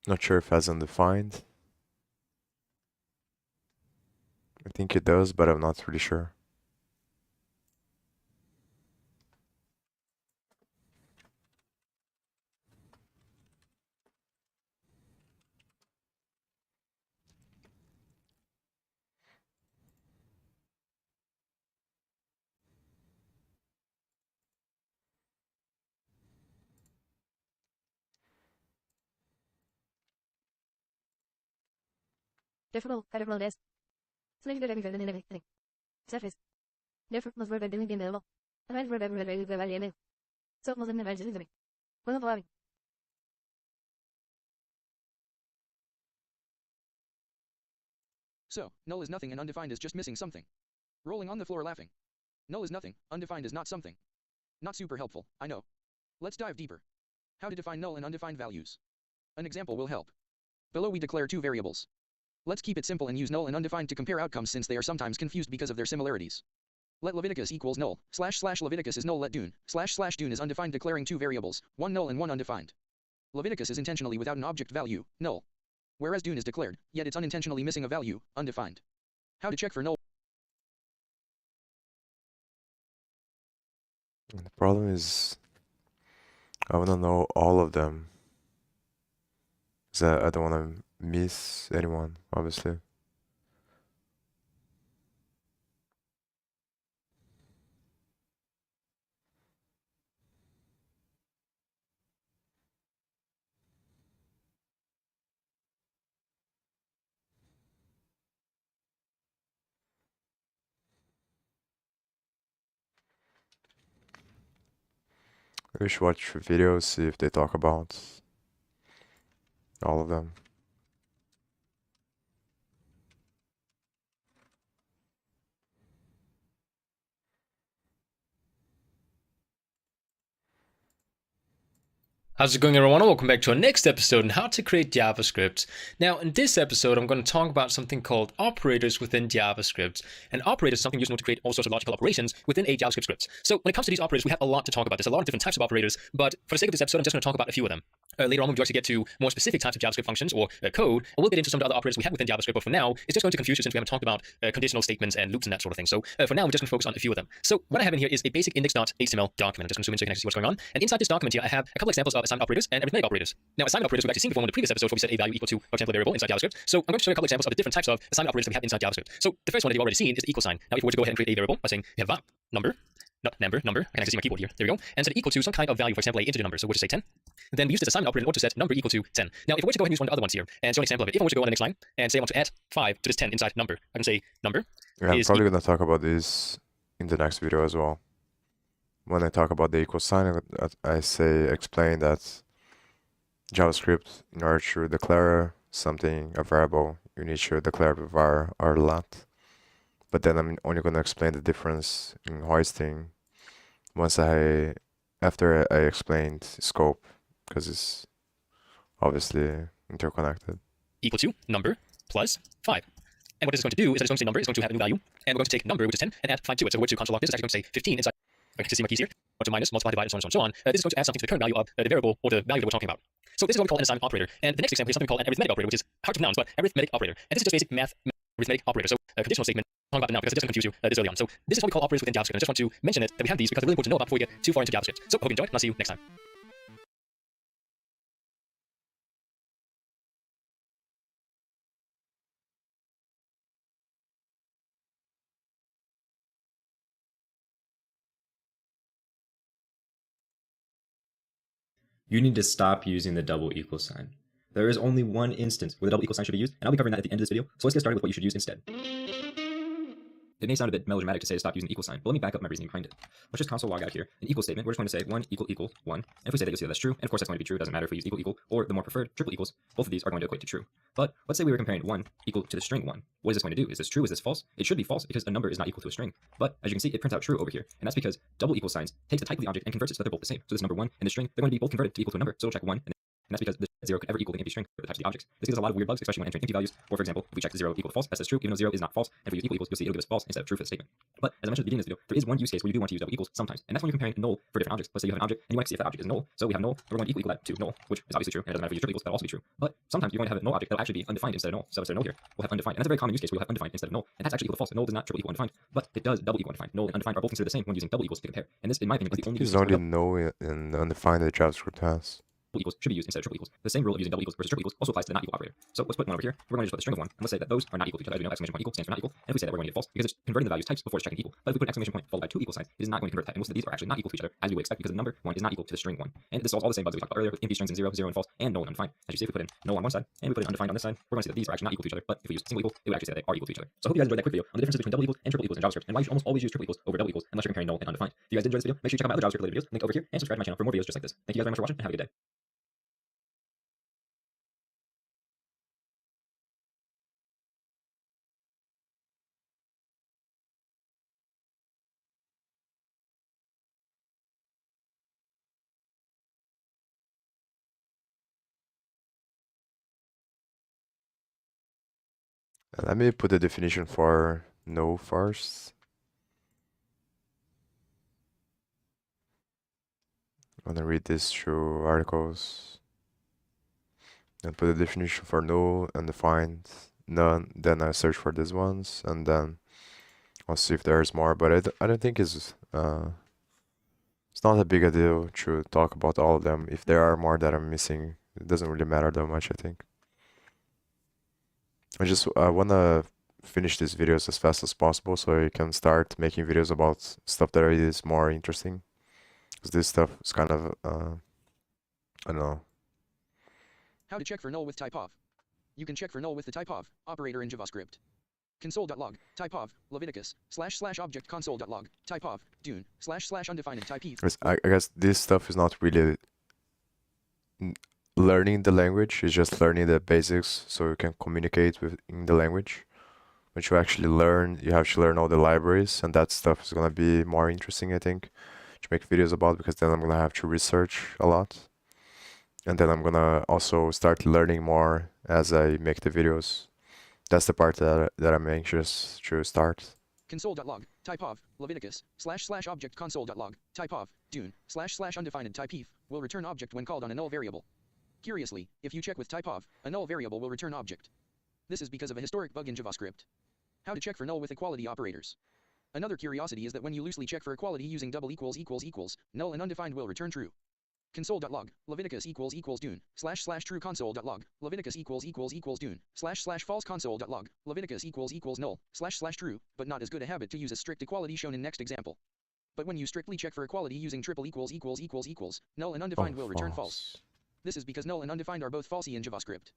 Not sure if it has undefined. I think it does, but I'm not really sure. Difficult, difficult is. Select the everything in everything. Surface. Different must verb doing the available. And I verb every value. So it must never just me. When I'm loving. So, null is nothing and undefined is just missing something. Rolling on the floor laughing. Null is nothing, undefined is not something. Not super helpful, I know. Let's dive deeper. How to define null and undefined values. An example will help. Below we declare two variables. Let's keep it simple and use null and undefined to compare outcomes since they are sometimes confused because of their similarities. Let Leviticus equals null, / Leviticus is null, let Dune, / Dune is undefined, declaring two variables, one null and one undefined. Leviticus is intentionally without an object value, null. Whereas Dune is declared, yet it's unintentionally missing a value, undefined. How to check for null? And the problem is, I want to know all of them. Because I don't want to miss anyone, obviously. We should watch videos, see if they talk about all of them. How's it going, everyone? Welcome back to our next episode on how to create JavaScript. Now, in this episode, I'm going to talk about something called operators within JavaScript. And operators is something used to create all sorts of logical operations within a JavaScript script. So when it comes to these operators, we have a lot to talk about. There's a lot of different types of operators, but for the sake of this episode, I'm just going to talk about a few of them. Later on, we'll actually get to more specific types of JavaScript functions or code, and we'll get into some of the other operators we have within JavaScript, but for now, it's just going to confuse you since we haven't talked about conditional statements and loops and that sort of thing. So for now, we're just going to focus on a few of them. So what I have in here is a basic index.html document. I'm just going to zoom in so you can actually see what's going on. And inside this document here, I have a couple examples of assignment operators and arithmetic operators. Now, assignment operators we've actually seen before in the previous episode where we set a value equal to, for example, a variable inside JavaScript. So I'm going to show you a couple examples of the different types of assignment operators that we have inside JavaScript. So the first one that you've already seen is the equal sign. Now, if we were to go ahead and create a variable by saying we have a number, I can actually see my keyboard here. There we go. And set it equal to some kind of value, for example, an integer number. So we'll just say 10. Then we use this assignment operator in order to set number equal to 10. Now, if I were to go ahead and use one of the other ones here and show an example of it, if I were to go on the next line and say I want to add 5 to this 10 inside number, I can say number Yeah, I'm is probably going to talk about this in the next video as well. when I talk about the equal sign, I explain that JavaScript, in order to declare something, a variable, you need to declare the var or lat. But then I'm only going to explain the difference in hoisting after I explained scope, because it's obviously interconnected. Equal to number plus 5. And what this is going to do is that it's going to say number is going to have a new value, and we're going to take number, which is 10, and add 5 to it. So we're to console log this, it's actually going to say 15 inside. I can see my keys here. Go to minus, multiply, divide, and so on and so on. This is going to add something to the current value of the variable or the value that we're talking about. So this is what we call an assignment operator. And the next example is something called an arithmetic operator, which is hard to pronounce, but arithmetic operator. And this is just basic math arithmetic operator. So a conditional statement, I'm talking about it now because it doesn't confuse you this early on. So this is what we call operators within JavaScript. And I just want to mention that we have these because they're really important to know about before we get too far into JavaScript. So I hope you enjoyed, and I'll see you next time. You need to stop using the double equal sign. There is only one instance where the double equal sign should be used, and I'll be covering that at the end of this video, so let's get started with what you should use instead. It may sound a bit melodramatic to say to stop using the equal sign, but let me back up my reasoning behind it. Let's just console log out here. An equal statement, we're just going to say 1 equal 1. And if we say that, you'll see that that's true. And of course, that's going to be true. It doesn't matter if we use equal, or the more preferred triple equals. Both of these are going to equate to true. But let's say we were comparing 1 equal to the string 1. What is this going to do? Is this true? Is this false? It should be false because a number is not equal to a string. But as you can see, it prints out true over here. And that's because double equal signs takes the type of the object and converts it so that they're both the same. So this number 1 and the string, they're going to be both converted to equal to a number. So it'll check 1, and that's because the 0 could ever equal the empty string for the types of the objects. This gives us a lot of weird bugs, especially when entering empty values. Or for example, if we check 0 equal to false, that says true, even though 0 is not false. And if we use equal equals, you'll see it'll give us false instead of true for the statement. But as I mentioned at the beginning of this video, there is one use case where you do want to use double equals sometimes. And that's when you're comparing null for different objects. Let's say you have an object and you want to see if that object is null. So we have null, and we're going to equal that to null, which is obviously true, and it doesn't matter if you use triple equals, that'll also be true. But sometimes you're going to have a null object that'll actually be undefined instead of null. So instead of null here, we'll have undefined. And that's a very common use case where you'll have undefined instead of null. And that's actually equal to false. And null does not triple equal undefined, but it does double equal undefined. Null and undefined are both considered the same when using double equals to compare. And this, in my opinion, is the only use There's case only null and undefined that JavaScript has. equals should be used instead of triple equals. The same rule of using double equals versus triple equals also applies to the not equal operator. So let's put one over here. We're going to just put the string of 1, and let's say that those are not equal to each other. As we know, exclamation point equal stands for not equal. And if we say that, we're going to get false because it's converting the values types before it's checking equal. But if we put an exclamation point followed by 2 equal signs, it is not going to convert type. And we'll see that these are actually not equal to each other, as we would expect, because the number 1 is not equal to the string 1. And this solves all the same bugs we talked about earlier with empty strings and 0, 0 and false, and null and undefined. As you see, if we put in null on one side and we put in undefined on this side, we're going to see that these are actually not equal to each other. But if we use single equal, it would actually say that they are equal to each other. So I hope you guys enjoyed that quick video on the differences between double equals and triple equals in JavaScript, and why you should almost always use triple equals over double equals unless you're comparing null and undefined. If you guys did enjoy this video, make sure you check out my other JavaScript related videos, link over here, and subscribe to my channel for more videos just like this. Thank you guys very much for watching, and have a good day. Let me put the definition for no first. I'm gonna read this through articles and put the definition for null, undefined, none. Then I search for these ones, and then I'll see if there's more. But I don't think it's not a big a deal to talk about all of them. If there are more that I'm missing, it doesn't really matter that much, I think. I just wanna finish these videos as fast as possible so I can start making videos about stuff that is more interesting. Because this stuff is kind of, I don't know. How to check for null with type of. You can check for null with the type of operator in JavaScript. Console.log, type of, Leviticus, / object console.log, type of, Dune, / undefined type eve. I guess this stuff is not really learning the language, it's just learning the basics so you can communicate in the language. When you actually learn, you have to learn all the libraries, and that stuff is gonna be more interesting, I think, to make videos about, because then I'm gonna have to research a lot. And then I'm gonna also start learning more as I make the videos. That's the part that I'm anxious to start. Console.log, type of, Leviticus, / object console.log, type of, Dune, / undefined type eve, will return object when called on a null variable. Curiously, if you check with type of, a null variable will return object. This is because of a historic bug in JavaScript. How to check for null with equality operators. Another curiosity is that when you loosely check for equality using double equals, null and undefined will return true. Console.log, Leviticus == Dune, / true console.log, Leviticus == Dune, / false console.log, Leviticus == null, / true, but not as good a habit to use a strict equality shown in next example. But when you strictly check for equality using triple ==, null and undefined will return false. This is because null and undefined are both falsy in JavaScript.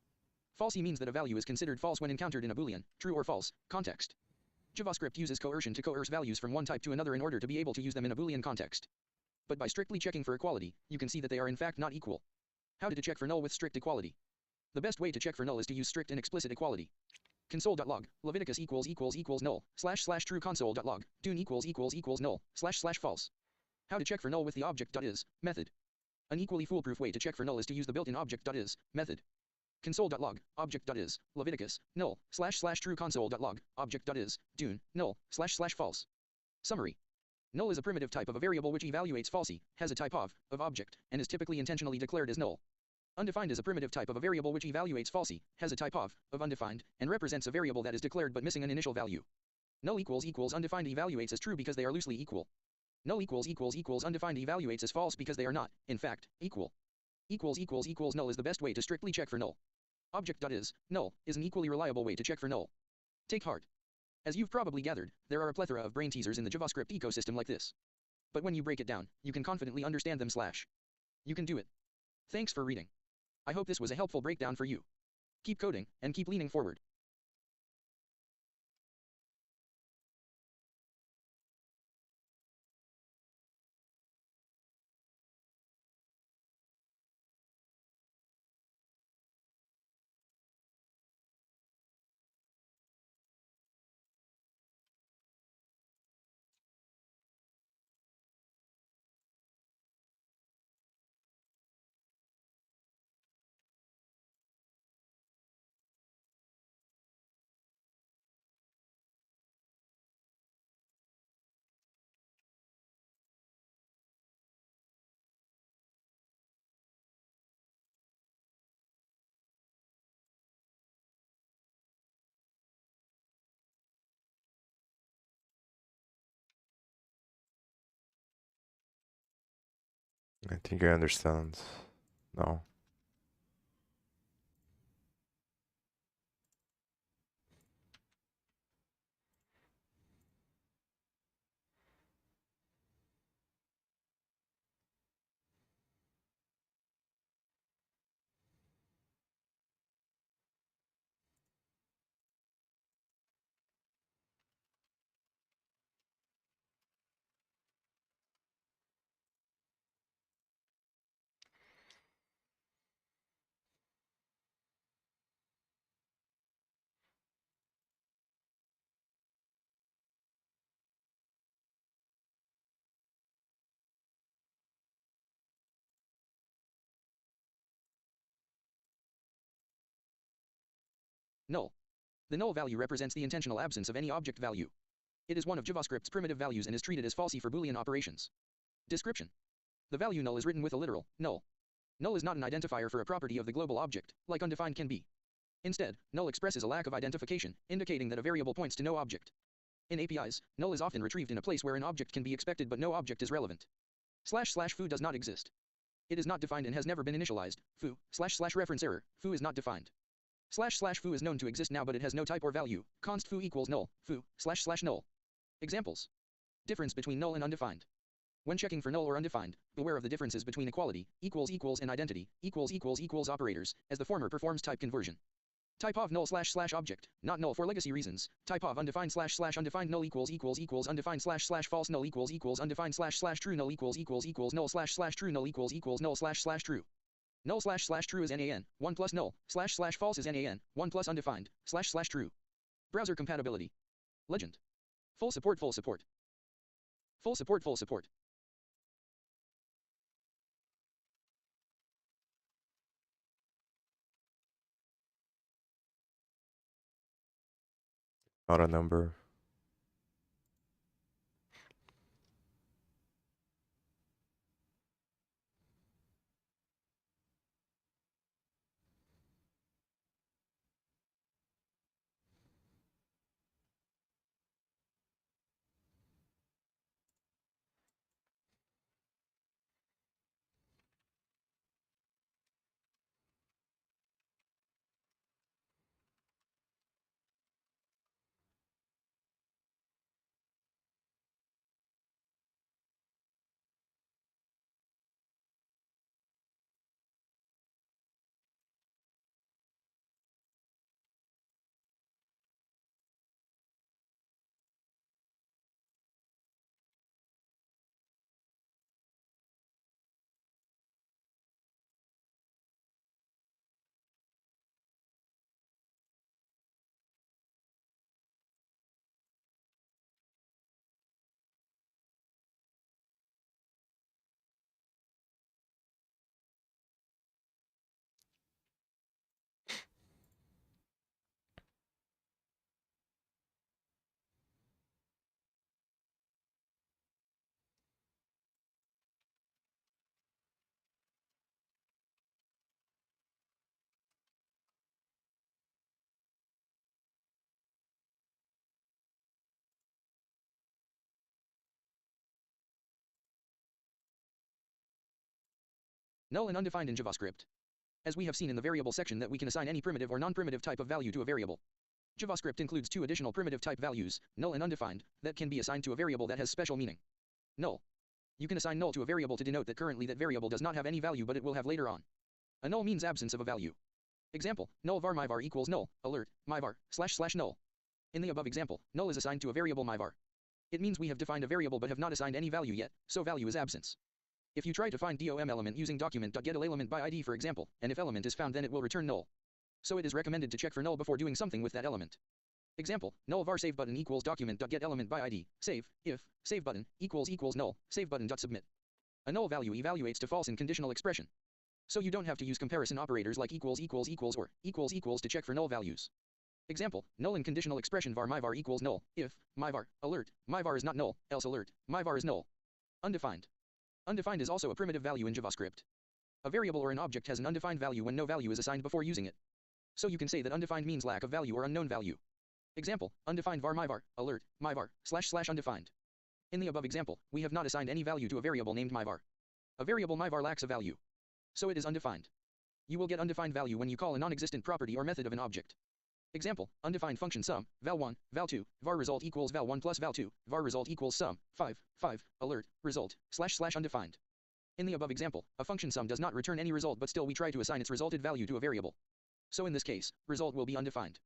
Falsy means that a value is considered false when encountered in a Boolean, true or false, context. JavaScript uses coercion to coerce values from one type to another in order to be able to use them in a Boolean context. But by strictly checking for equality, you can see that they are in fact not equal. How to check for null with strict equality? The best way to check for null is to use strict and explicit equality. Console.log, Leviticus null, / true console.log, Dune null, / false. How to check for null with the object.is method. An equally foolproof way to check for null is to use the built-in object.is method. Console.log, object.is, Leviticus, null, / true console.log, object.is, Dune, null, / false. Summary. Null is a primitive type of a variable which evaluates falsy, has a type of object, and is typically intentionally declared as null. Undefined is a primitive type of a variable which evaluates falsy, has a type of undefined, and represents a variable that is declared but missing an initial value. Null = undefined evaluates as true because they are loosely equal. Null = undefined evaluates as false because they are not, in fact, equal. Null is the best way to strictly check for null. Object.is, null, is an equally reliable way to check for null. Take heart. As you've probably gathered, there are a plethora of brain teasers in the JavaScript ecosystem like this. But when you break it down, you can confidently understand them / You can do it. Thanks for reading. I hope this was a helpful breakdown for you. Keep coding, and keep leaning forward. I think I understand now. Null. The null value represents the intentional absence of any object value. It is one of JavaScript's primitive values and is treated as falsy for Boolean operations. Description. The value null is written with a literal null. Null is not an identifier for a property of the global object, like undefined can be. Instead, null expresses a lack of identification, indicating that a variable points to no object. In APIs, null is often retrieved in a place where an object can be expected but no object is relevant. / foo does not exist. It is not defined and has never been initialized. Foo, / reference error, foo is not defined. / foo is known to exist now but it has no type or value. Const foo equals null, foo, / null. Examples. Difference between null and undefined. When checking for null or undefined, beware of the differences between equality, == and identity, == operators, as the former performs type conversion. Type of null / object, not null for legacy reasons. Type of undefined / undefined null == undefined / false null == undefined / true null == null / true null == null / true. Null / true is nan, 1 plus null, / false is nan, 1 plus undefined, / true. Browser compatibility. Legend. Full support. Full support. Full support. Full support. Not a number. Null and undefined in JavaScript. As we have seen in the variable section that we can assign any primitive or non-primitive type of value to a variable. JavaScript includes two additional primitive type values, null and undefined, that can be assigned to a variable that has special meaning. Null. You can assign null to a variable to denote that currently that variable does not have any value but it will have later on. A null means absence of a value. Example, null var myvar equals null, alert, myvar, / null. In the above example, null is assigned to a variable myvar. It means we have defined a variable but have not assigned any value yet, so value is absence. If you try to find DOM element using document.getElement by ID for example, and if element is found then it will return null. So it is recommended to check for null before doing something with that element. Example, null var save button equals document.getElement by ID, save, if, save button, equals null, save button.submit. A null value evaluates to false in conditional expression. So you don't have to use comparison operators like equals or equals to check for null values. Example, null in conditional expression var myvar equals null, if, myvar, alert, myvar is not null, else alert, myvar is null. Undefined. Undefined is also a primitive value in JavaScript. A variable or an object has an undefined value when no value is assigned before using it. So you can say that undefined means lack of value or unknown value. Example, undefined var myvar, alert, myvar, / undefined. In the above example, we have not assigned any value to a variable named myvar. A variable myvar lacks a value. So it is undefined. You will get undefined value when you call a non-existent property or method of an object. Example, undefined function sum, val1, val2, var result equals val1 plus val2, var result equals sum, 5, alert, result, / undefined. In the above example, a function sum does not return any result but still we try to assign its resulted value to a variable. So in this case, result will be undefined.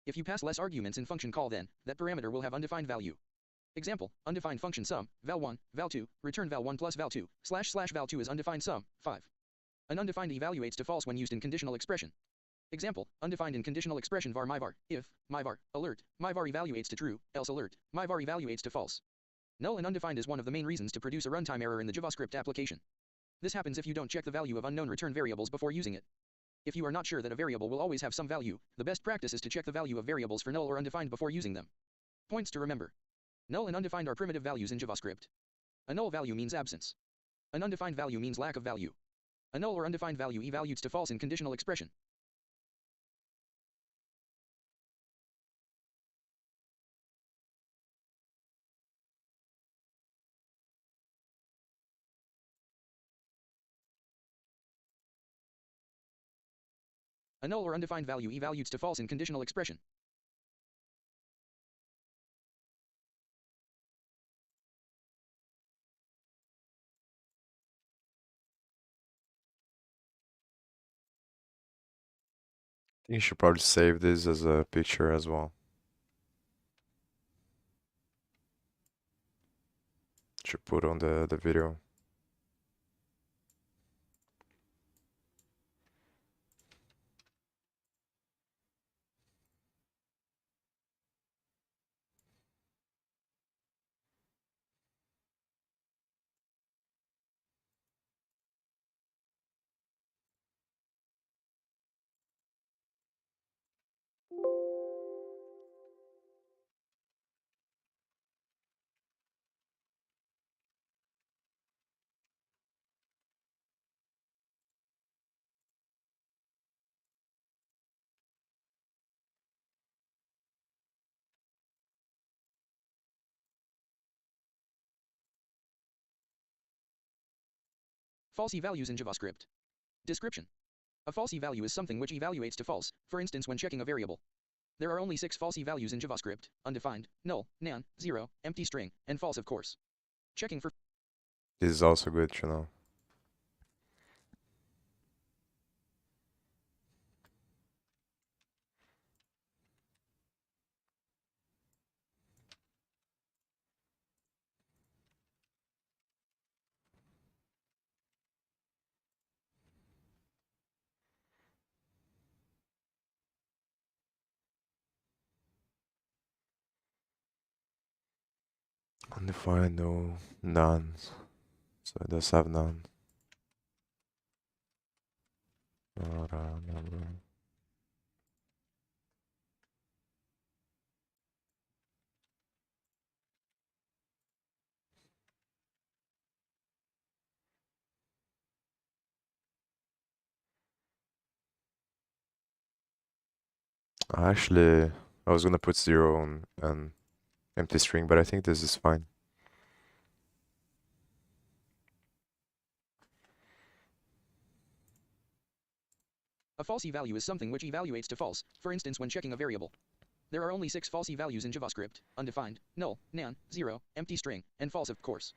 If you pass less arguments in function call then, that parameter will have undefined value. Example, undefined function sum, val1, val2, return val1 plus val2, / val2 is undefined sum, 5. An undefined evaluates to false when used in conditional expression. Example, undefined in conditional expression var myvar, if, myvar, alert, myvar evaluates to true, else alert, myvar evaluates to false. Null and undefined is one of the main reasons to produce a runtime error in the JavaScript application. This happens if you don't check the value of unknown return variables before using it. If you are not sure that a variable will always have some value, the best practice is to check the value of variables for null or undefined before using them. Points to remember. Null and undefined are primitive values in JavaScript. A null value means absence. An undefined value means lack of value. A null or undefined value evaluates to false in conditional expression. A null or undefined value evaluates to false in conditional expression. You should probably save this as a picture as well. Should put on the video. False values in JavaScript. Description. A false value is something which evaluates to false, for instance when checking a variable. There are only 6 false values in JavaScript, undefined, null, nan, 0, empty string, and false of course. Checking for This is also good to know. Undefined, no, none. So it does have none. Actually, I was gonna put 0 on an empty string, but I think this is fine. A falsy value is something which evaluates to false, for instance when checking a variable. There are only 6 falsy values in JavaScript: undefined, null, nan, 0, empty string, and false of course.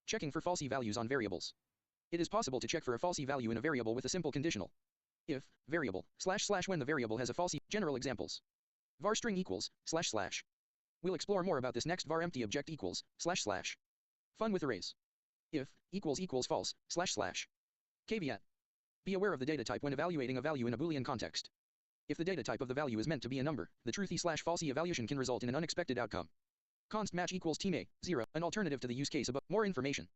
Checking for falsy values on variables. It is possible to check for a falsy value in a variable with a simple conditional. If, variable, / when the variable has a falsy. General examples. var string equals, //. We'll explore more about this next. Var empty object equals, //. Fun with arrays. If, equals false, //. Caveat. Be aware of the data type when evaluating a value in a Boolean context. If the data type of the value is meant to be a number, the truthy/falsy evaluation can result in an unexpected outcome. Const match equals teammate, 0, an alternative to the use case above. More information.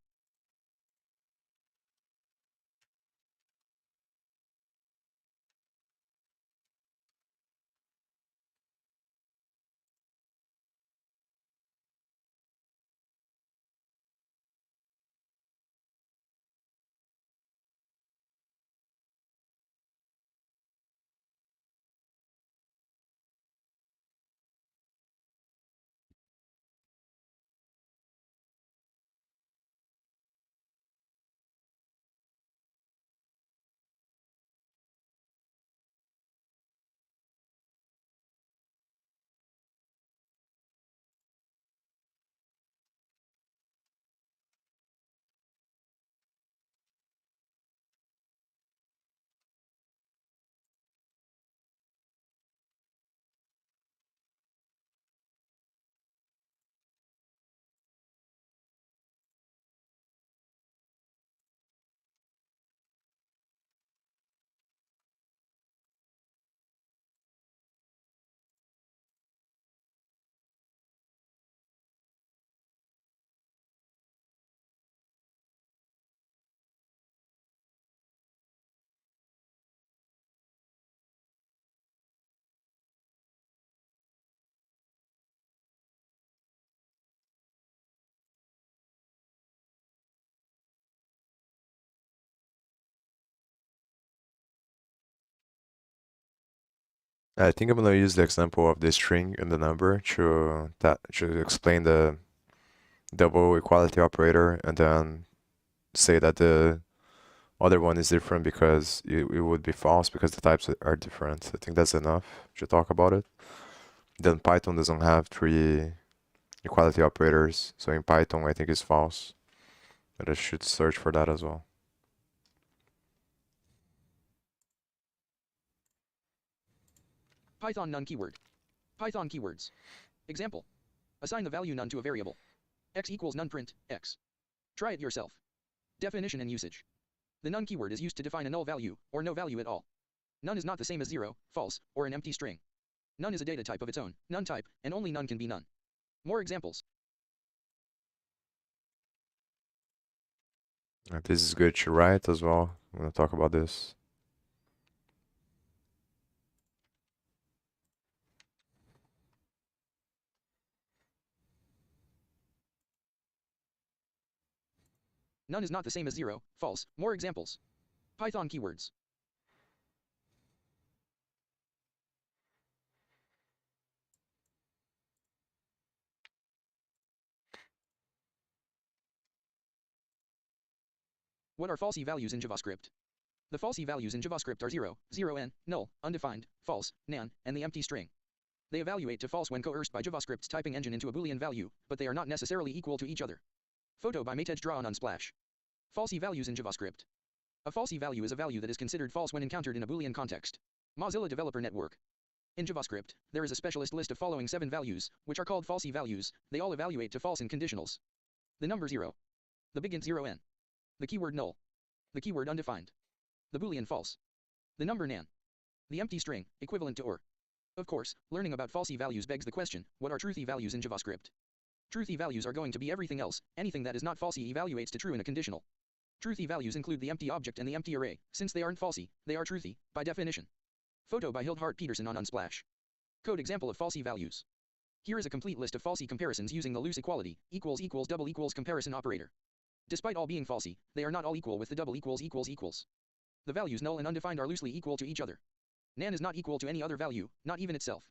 I think I'm gonna use the example of the string and the number to explain the double equality operator, and then say that the other one is different because it would be false because the types are different. I think that's enough to talk about it. Then Python doesn't have 3 equality operators, so in Python I think it's false. But I should search for that as well. Python none keyword. Python keywords. Example. Assign the value none to a variable. X equals none print, X. Try it yourself. Definition and usage. The none keyword is used to define a null value, or no value at all. None is not the same as 0, false, or an empty string. None is a data type of its own, none type, and only none can be none. More examples. This is good to write as well. I'm gonna talk about this. None is not the same as 0, false. More examples. Python keywords. What are falsy values in JavaScript? The falsy values in JavaScript are 0, 0n, null, undefined, false, nan, and the empty string. They evaluate to false when coerced by JavaScript's typing engine into a Boolean value, but they are not necessarily equal to each other. Photo by Matej drawn on Splash. Falsy values in JavaScript. A falsy value is a value that is considered false when encountered in a Boolean context. Mozilla Developer Network. In JavaScript, there is a specialist list of following 7 values, which are called falsy values. They all evaluate to false in conditionals. The number 0. The big int 0n. The keyword null. The keyword undefined. The Boolean false. The number nan. The empty string, equivalent to or. Of course, learning about falsy values begs the question, what are truthy values in JavaScript? Truthy values are going to be everything else. Anything that is not falsy evaluates to true in a conditional. Truthy values include the empty object and the empty array. Since they aren't falsy, they are truthy, by definition. Photo by Hildhard Peterson on Unsplash. Code example of falsy values. Here is a complete list of falsy comparisons using the loose equality, equals equals double equals comparison operator. Despite all being falsy, they are not all equal with the double equals equals equals. The values null and undefined are loosely equal to each other. Nan is not equal to any other value, not even itself.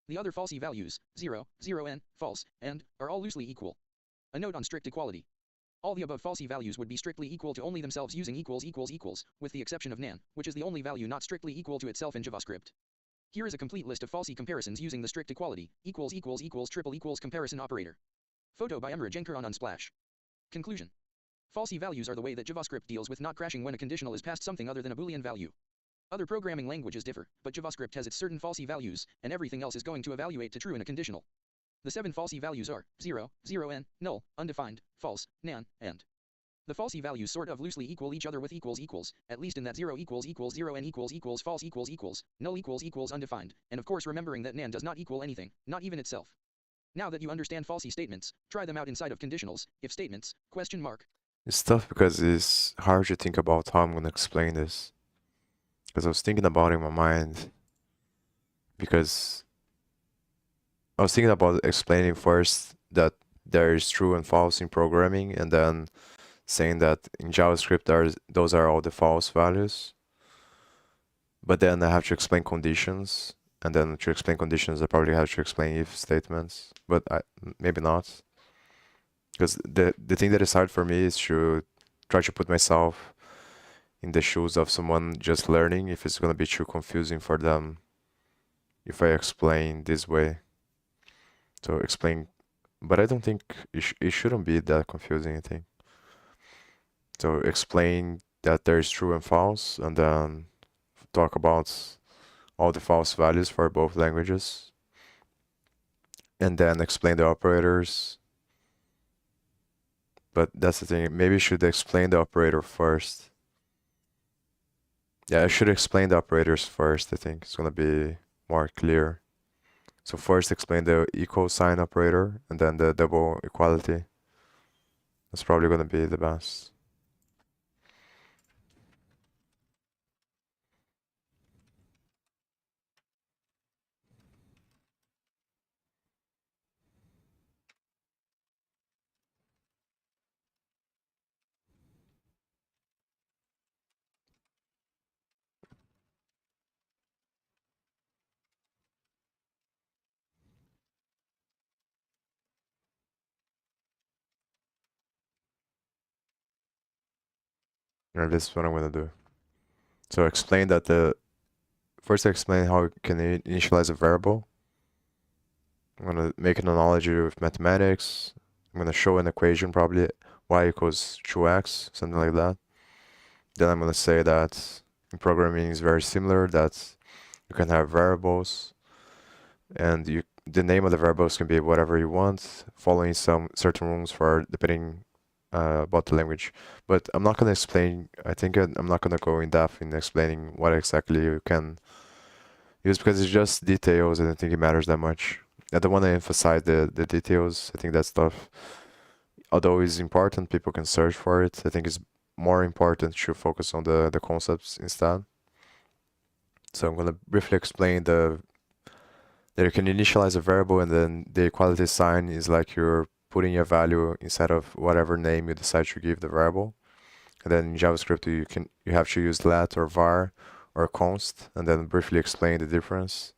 The other falsy values, 0, 0n, false, and, are all loosely equal. A note on strict equality. All the above falsy values would be strictly equal to only themselves using equals equals equals, with the exception of nan, which is the only value not strictly equal to itself in JavaScript. Here is a complete list of falsy comparisons using the strict equality, equals equals equals triple equals comparison operator. Photo by Emre Cenker on Unsplash. Conclusion. Falsy values are the way that JavaScript deals with not crashing when a conditional is passed something other than a Boolean value. Other programming languages differ, but JavaScript has its certain falsy values, and everything else is going to evaluate to true in a conditional. The 7 falsy values are 0, 0n, null, undefined, false, nan, and. The falsy values sort of loosely equal each other with equals equals, at least in that 0 equals equals 0 n equals equals false equals equals, null equals equals undefined, and of course remembering that nan does not equal anything, not even itself. Now that you understand falsy statements, try them out inside of conditionals, if statements, question mark. It's tough because it's hard to think about how I'm going to explain this. Because I was thinking about it in my mind. Because I was thinking about explaining first that there is true and false in programming, and then saying that in JavaScript those are all the false values. But then I have to explain conditions, and then to explain conditions I probably have to explain if statements, but maybe not. Because the thing that is hard for me is to try to put myself in the shoes of someone just learning, if it's going to be too confusing for them if I explain this way. So explain, but I don't think it shouldn't be that confusing, I think. So explain that there is true and false, and then talk about all the false values for both languages. And then explain the operators. But that's the thing, maybe I should explain the operator first. Yeah, I should explain the operators first, I think. It's gonna be more clear. So first explain the equal sign operator, and then the double equality. That's probably gonna be the best. Yeah, this is what I'm gonna do. So explain that first explain how you can initialize a variable. I'm gonna make an analogy with mathematics. I'm gonna show an equation, probably y equals 2x, something like that. Then I'm gonna say that in programming is very similar, that you can have variables, and the name of the variables can be whatever you want, following some certain rules for depending about the language. But I'm not gonna explain, I think I'm not gonna go in depth in explaining what exactly you can use, because it's just details, and I don't think it matters that much. I don't want to emphasize the details. I think that stuff, although it's important, people can search for it. I think it's more important to focus on the concepts instead. So I'm gonna briefly explain that you can initialize a variable, and then the equality sign is like you're putting a value inside of whatever name you decide to give the variable. And then in JavaScript you have to use let or var or const, and then briefly explain the difference.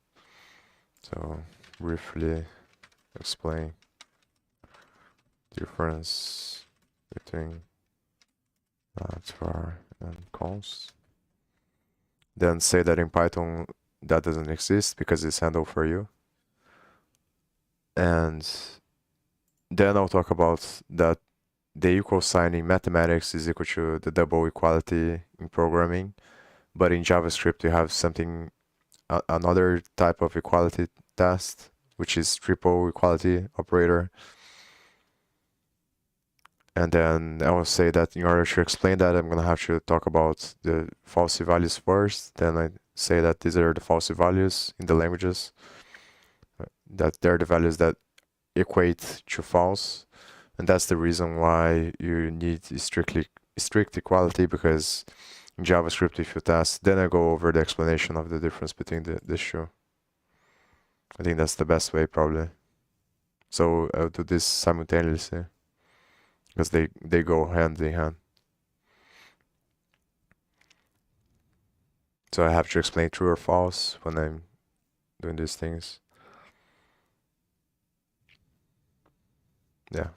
So briefly explain difference between let, var, and const. Then say that in Python that doesn't exist because it's handled for you. And then I'll talk about that the equal sign in mathematics is equal to the double equality in programming, but in JavaScript you have something, another type of equality test, which is triple equality operator. And then I will say that in order to explain that, I'm gonna have to talk about the falsy values first. Then I say that these are the falsy values in the languages, that they're the values that equate to false, and that's the reason why you need strict equality, because in JavaScript, if you test, then I go over the explanation of the difference between the two. I think that's the best way, probably. So I'll do this simultaneously, because they go hand in hand. So I have to explain true or false when I'm doing these things. Yeah.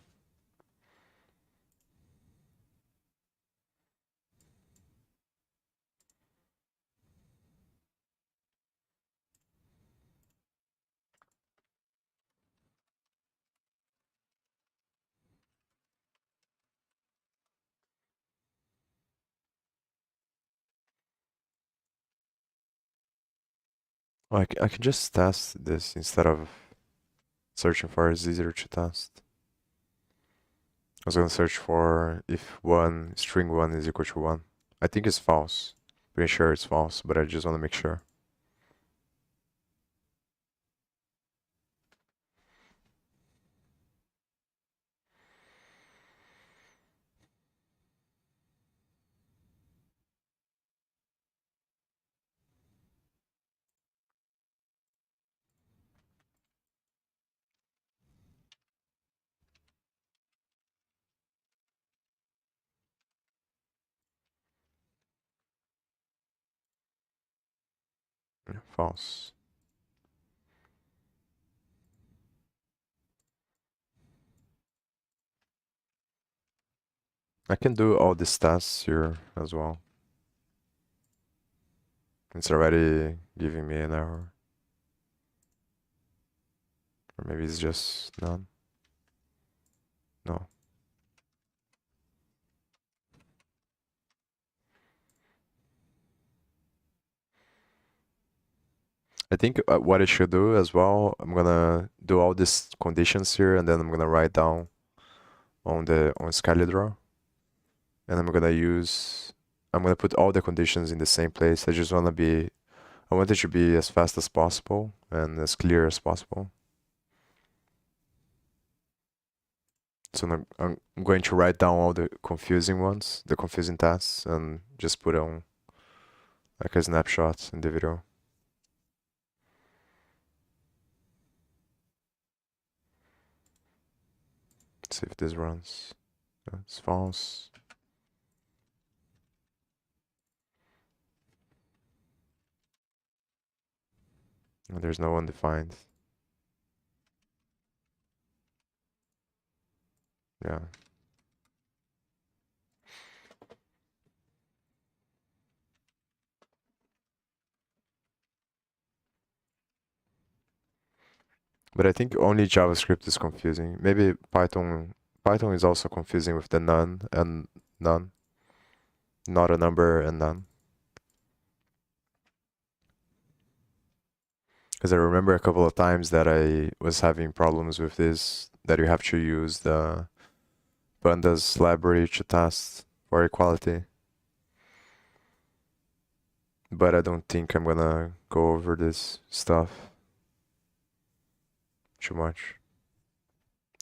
I can just test this instead of searching for it. It's easier to test. I was gonna search for if string 1 is equal to 1. I think it's false. Pretty sure it's false, but I just want to make sure. Yeah, false. I can do all these tests here as well. It's already giving me an error. Or maybe it's just none. No. I think what I should do as well, I'm gonna do all these conditions here, and then I'm gonna write down on SkyLeDraw, and I'm gonna put all the conditions in the same place. I want it to be as fast as possible and as clear as possible. So I'm going to write down all the confusing ones, the confusing tasks, and just put on like a snapshot in the video. See if this runs. It's false. And there's no undefined. Yeah. But I think only JavaScript is confusing. Maybe Python is also confusing with the none and none. Not a number and none. Because I remember a couple of times that I was having problems with this, that you have to use the pandas library to test for equality. But I don't think I'm gonna go over this stuff too much.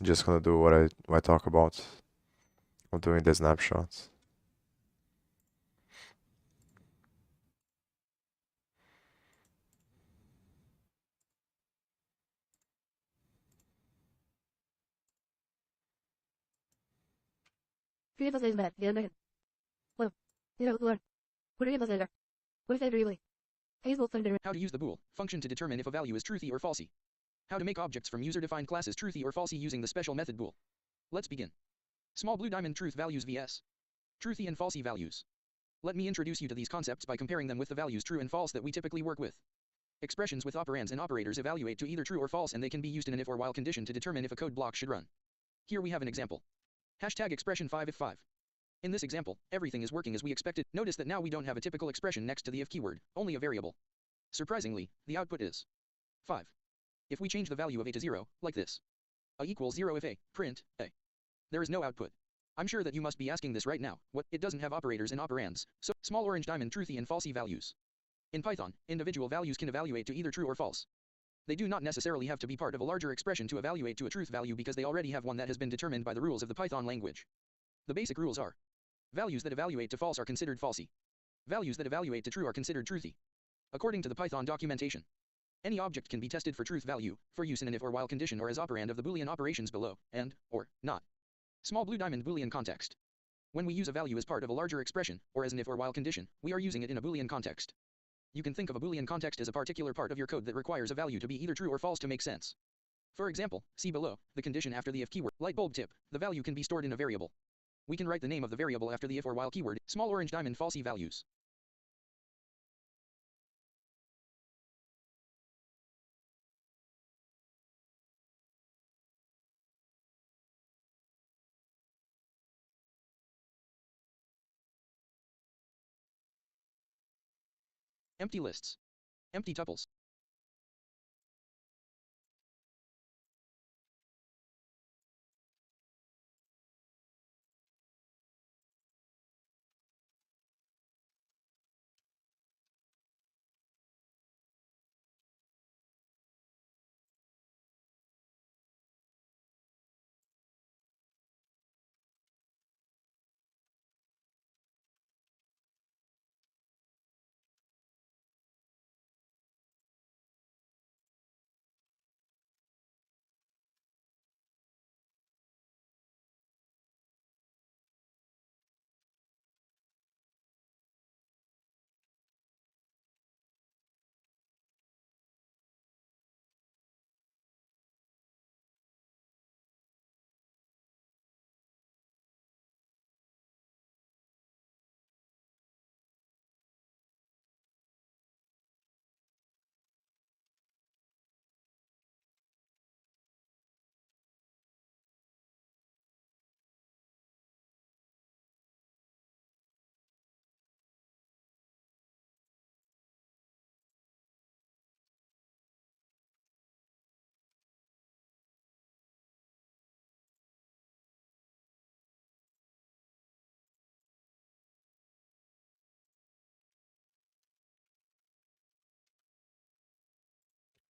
Just gonna do what I talk about of doing the snapshots. Create a slide map, get a well, learn. Create a slider. What if I really? How to use the bool function to determine if a value is truthy or falsy. How to make objects from user-defined classes truthy or falsy using the special method bool. Let's begin. Small blue diamond truth values vs. Truthy and falsy values. Let me introduce you to these concepts by comparing them with the values true and false that we typically work with. Expressions with operands and operators evaluate to either true or false, and they can be used in an if or while condition to determine if a code block should run. Here we have an example. Hashtag expression 5 if 5. In this example, everything is working as we expected. Notice that now we don't have a typical expression next to the if keyword, only a variable. Surprisingly, the output is 5. If we change the value of a to 0, like this. A equals 0 if a, print, a. There is no output. I'm sure that you must be asking this right now. What? It doesn't have operators and operands. So, small orange diamond truthy and falsy values. In Python, individual values can evaluate to either true or false. They do not necessarily have to be part of a larger expression to evaluate to a truth value because they already have one that has been determined by the rules of the Python language. The basic rules are: values that evaluate to false are considered falsy. Values that evaluate to true are considered truthy. According to the Python documentation, any object can be tested for truth value, for use in an if or while condition or as operand of the Boolean operations below, and, or, not. Small blue diamond Boolean context. When we use a value as part of a larger expression, or as an if or while condition, we are using it in a Boolean context. You can think of a Boolean context as a particular part of your code that requires a value to be either true or false to make sense. For example, see below, the condition after the if keyword, light bulb tip, the value can be stored in a variable. We can write the name of the variable after the if or while keyword, small orange diamond falsy values. Empty lists. Empty tuples.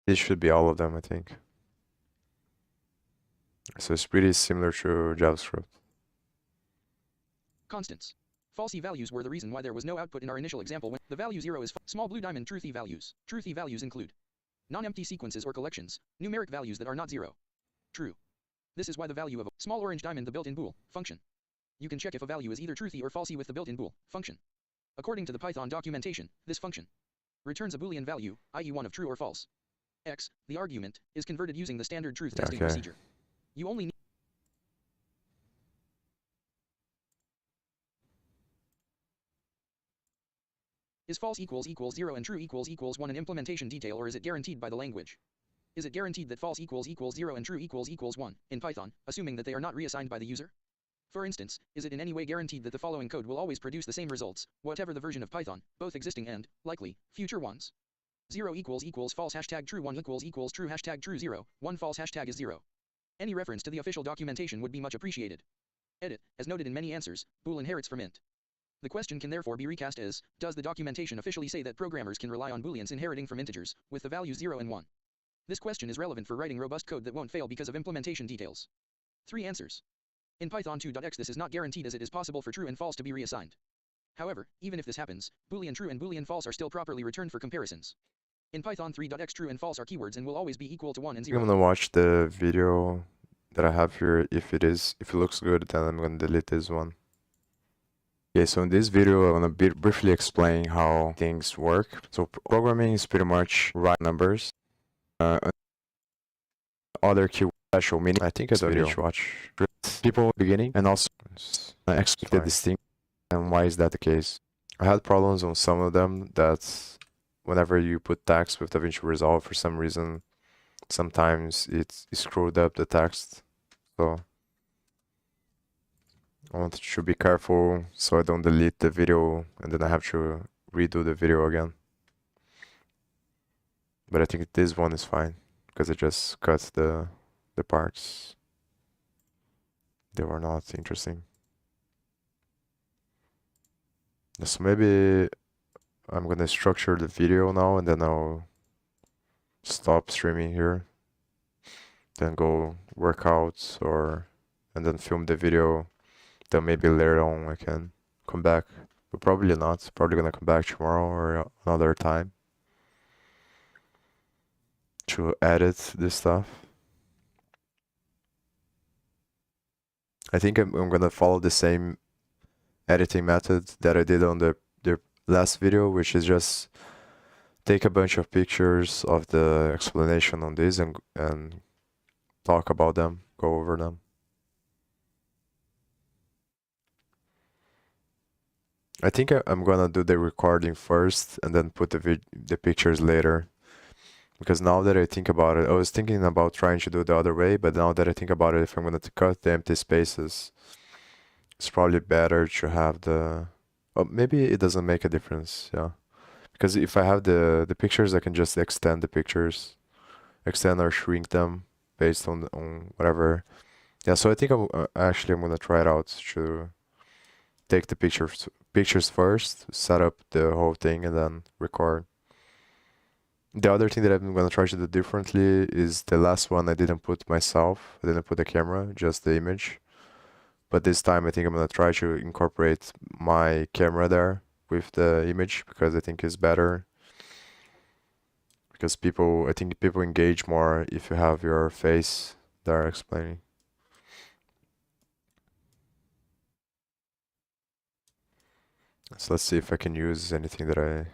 This should be all of them, I think. So it's pretty similar to JavaScript. Constants. Falsy values were the reason why there was no output in our initial example when the value 0 is small blue diamond truthy values. Truthy values include non-empty sequences or collections, numeric values that are not 0. True. This is why the value of a small orange diamond the built-in bool function. You can check if a value is either truthy or falsy with the built-in bool function. According to the Python documentation, this function returns a Boolean value, i.e. one of true or false. X, the argument, is converted using the standard truth testing procedure. You only need is false equals 0 and true equals 1 an implementation detail, or is it guaranteed by the language? Is it guaranteed that false equals 0 and true equals 1 in Python, assuming that they are not reassigned by the user? For instance, is it in any way guaranteed that the following code will always produce the same results, whatever the version of Python, both existing and, likely, future ones? 0 equals false hashtag true 1 equals true hashtag true 0, 1 false hashtag is 0. Any reference to the official documentation would be much appreciated. Edit, as noted in many answers, bool inherits from int. The question can therefore be recast as, does the documentation officially say that programmers can rely on booleans inheriting from integers, with the values 0 and 1? This question is relevant for writing robust code that won't fail because of implementation details. 3 answers. In Python 2.x this is not guaranteed, as it is possible for true and false to be reassigned. However, even if this happens, Boolean true and Boolean false are still properly returned for comparisons. In Python 3.x true and false are keywords and will always be equal to 1 and 0. I'm gonna watch the video that I have here. If it looks good, then I'm gonna delete this one. Okay, so in this video, I'm gonna briefly explain how things work. So programming is pretty much write numbers. Other keyword special meaning. I think it's a video to watch. People beginning and also expected this thing. And why is that the case? I had problems on some of them that whenever you put text with DaVinci Resolve, for some reason, sometimes it screwed up the text. So I want to be careful so I don't delete the video and then I have to redo the video again. But I think this one is fine because it just cuts the parts. They were not interesting. So maybe I'm gonna structure the video now and then I'll stop streaming here. Then go work out and then film the video. Then maybe later on I can come back. But probably not. Probably gonna come back tomorrow or another time to edit this stuff. I think I'm gonna follow the same editing method that I did on the last video, which is just take a bunch of pictures of the explanation on this and talk about them, go over them. I think I'm gonna do the recording first and then put the pictures later. Because now that I think about it, I was thinking about trying to do it the other way, but now that I think about it, if I'm going to cut the empty spaces, it's probably better to have the... Well, maybe it doesn't make a difference, yeah. Because if I have the pictures, I can just extend the pictures, extend or shrink them based on whatever. Yeah, so I think I'm going to try it out to take the pictures first, set up the whole thing, and then record. The other thing that I'm going to try to do differently is the last one I didn't put myself. I didn't put the camera, just the image. But this time I think I'm going to try to incorporate my camera there with the image because I think it's better. Because I think people engage more if you have your face there explaining. So let's see if I can use anything that I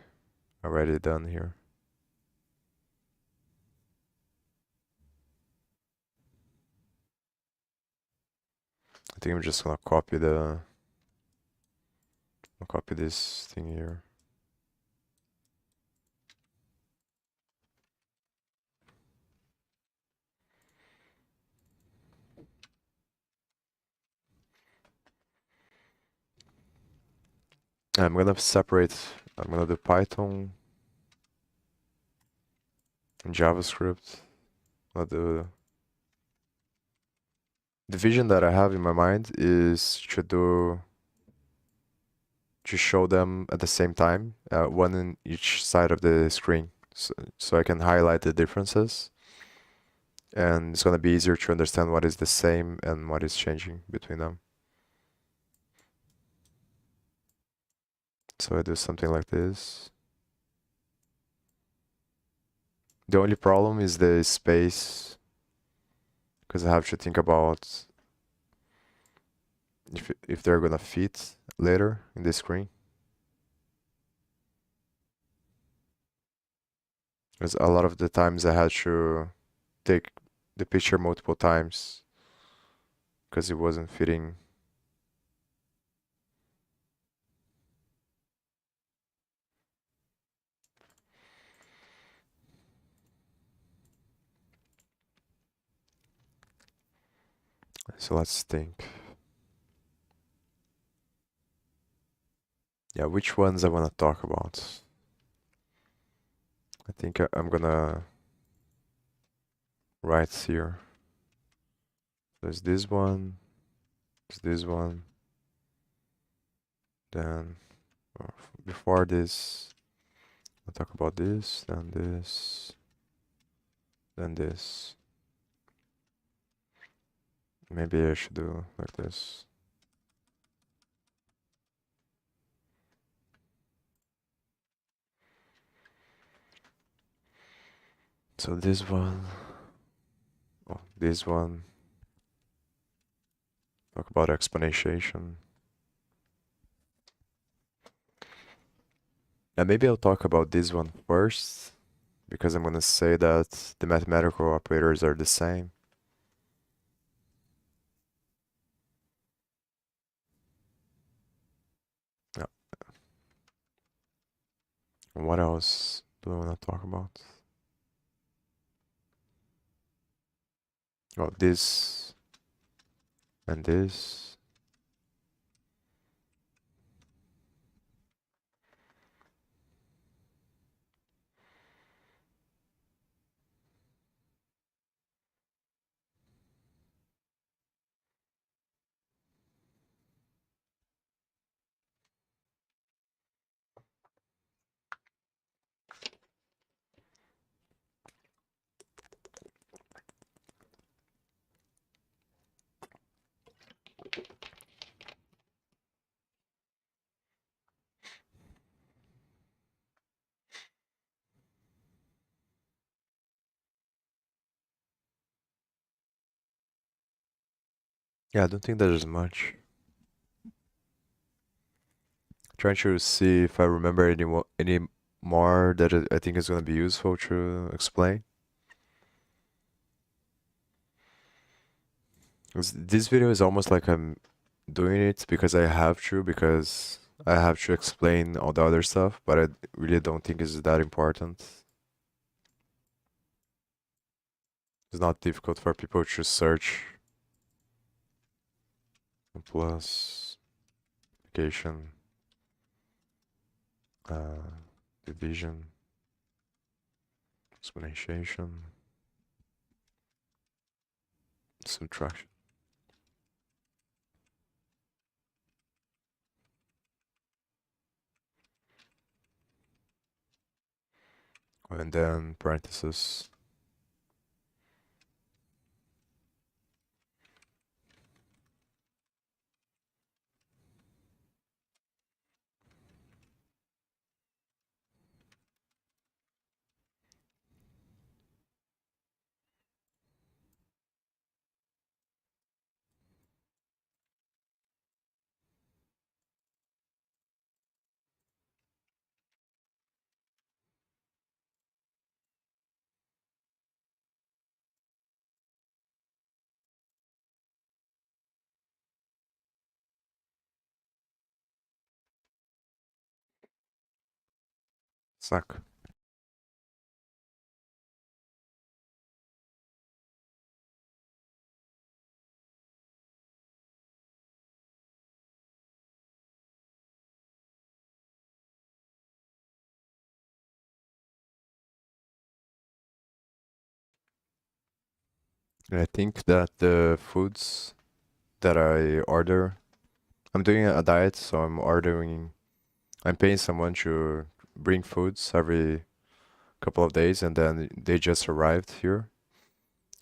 already done here. I think I'm just gonna copy this thing here. I'm gonna do Python and JavaScript. The vision that I have in my mind is to show them at the same time, one in each side of the screen. so I can highlight the differences, and it's gonna be easier to understand what is the same and what is changing between them. So I do something like this. The only problem is the space, because I have to think about if they're gonna fit later in the screen. Because a lot of the times I had to take the picture multiple times because it wasn't fitting. So let's think. Yeah, which ones I want to talk about? I think I'm gonna write here. There's this one, then before this, I'll talk about this, then this, then this. Maybe I should do like this. So this one, oh, this one, talk about exponentiation. And maybe I'll talk about this one first, because I'm gonna say that the mathematical operators are the same. Yeah. What else do I want to talk about? Oh, this and this. Yeah, I don't think there's much. Trying to see if I remember any more that I think is gonna be useful to explain. 'Cause this video is almost like I'm doing it because I have to explain all the other stuff, but I really don't think it's that important. It's not difficult for people to search. Plus multiplication, division, exponentiation, subtraction. And then parentheses. Suck. And I think that the foods that I order, I'm doing a diet, so I'm paying someone to bring foods every couple of days, and then they just arrived here,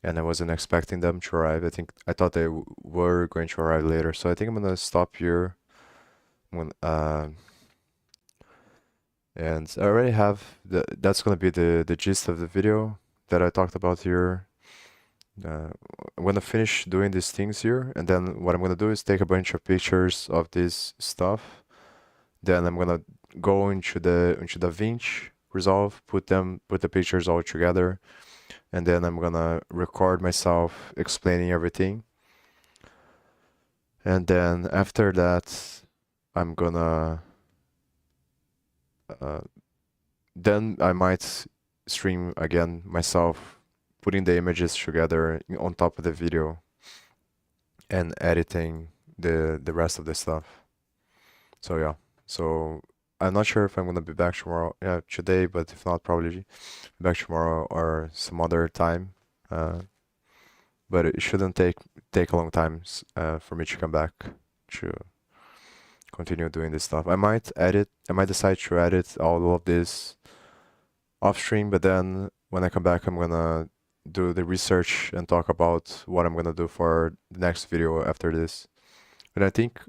and I wasn't expecting them to arrive. I thought they were going to arrive later, so I think I'm gonna stop here. When and I already have that's gonna be the gist of the video that I talked about here. I'm gonna finish doing these things here, and then what I'm gonna do is take a bunch of pictures of this stuff. Then I'm gonna go into DaVinci Resolve, put the pictures all together, and then I'm gonna record myself explaining everything. And then after that, I'm gonna then I might stream again myself, putting the images together on top of the video and editing the rest of the stuff. So yeah, so I'm not sure if I'm gonna be back tomorrow, today, but if not, probably be back tomorrow or some other time. But it shouldn't take a long time for me to come back to continue doing this stuff. I might decide to edit all of this off stream, but then when I come back, I'm gonna do the research and talk about what I'm gonna do for the next video after this. And I think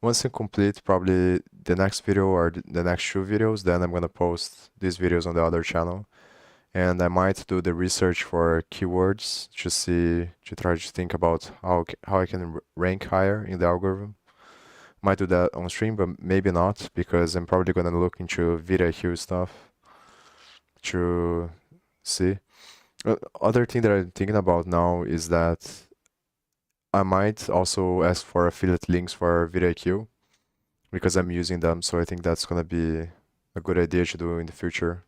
once I complete probably the next video or the next 2 videos, then I'm gonna post these videos on the other channel. And I might do the research for keywords to try to think about how I can rank higher in the algorithm. Might do that on stream, but maybe not, because I'm probably gonna look into vidIQ stuff to see. Other thing that I'm thinking about now is that I might also ask for affiliate links for vidIQ, because I'm using them, so I think that's gonna be a good idea to do in the future.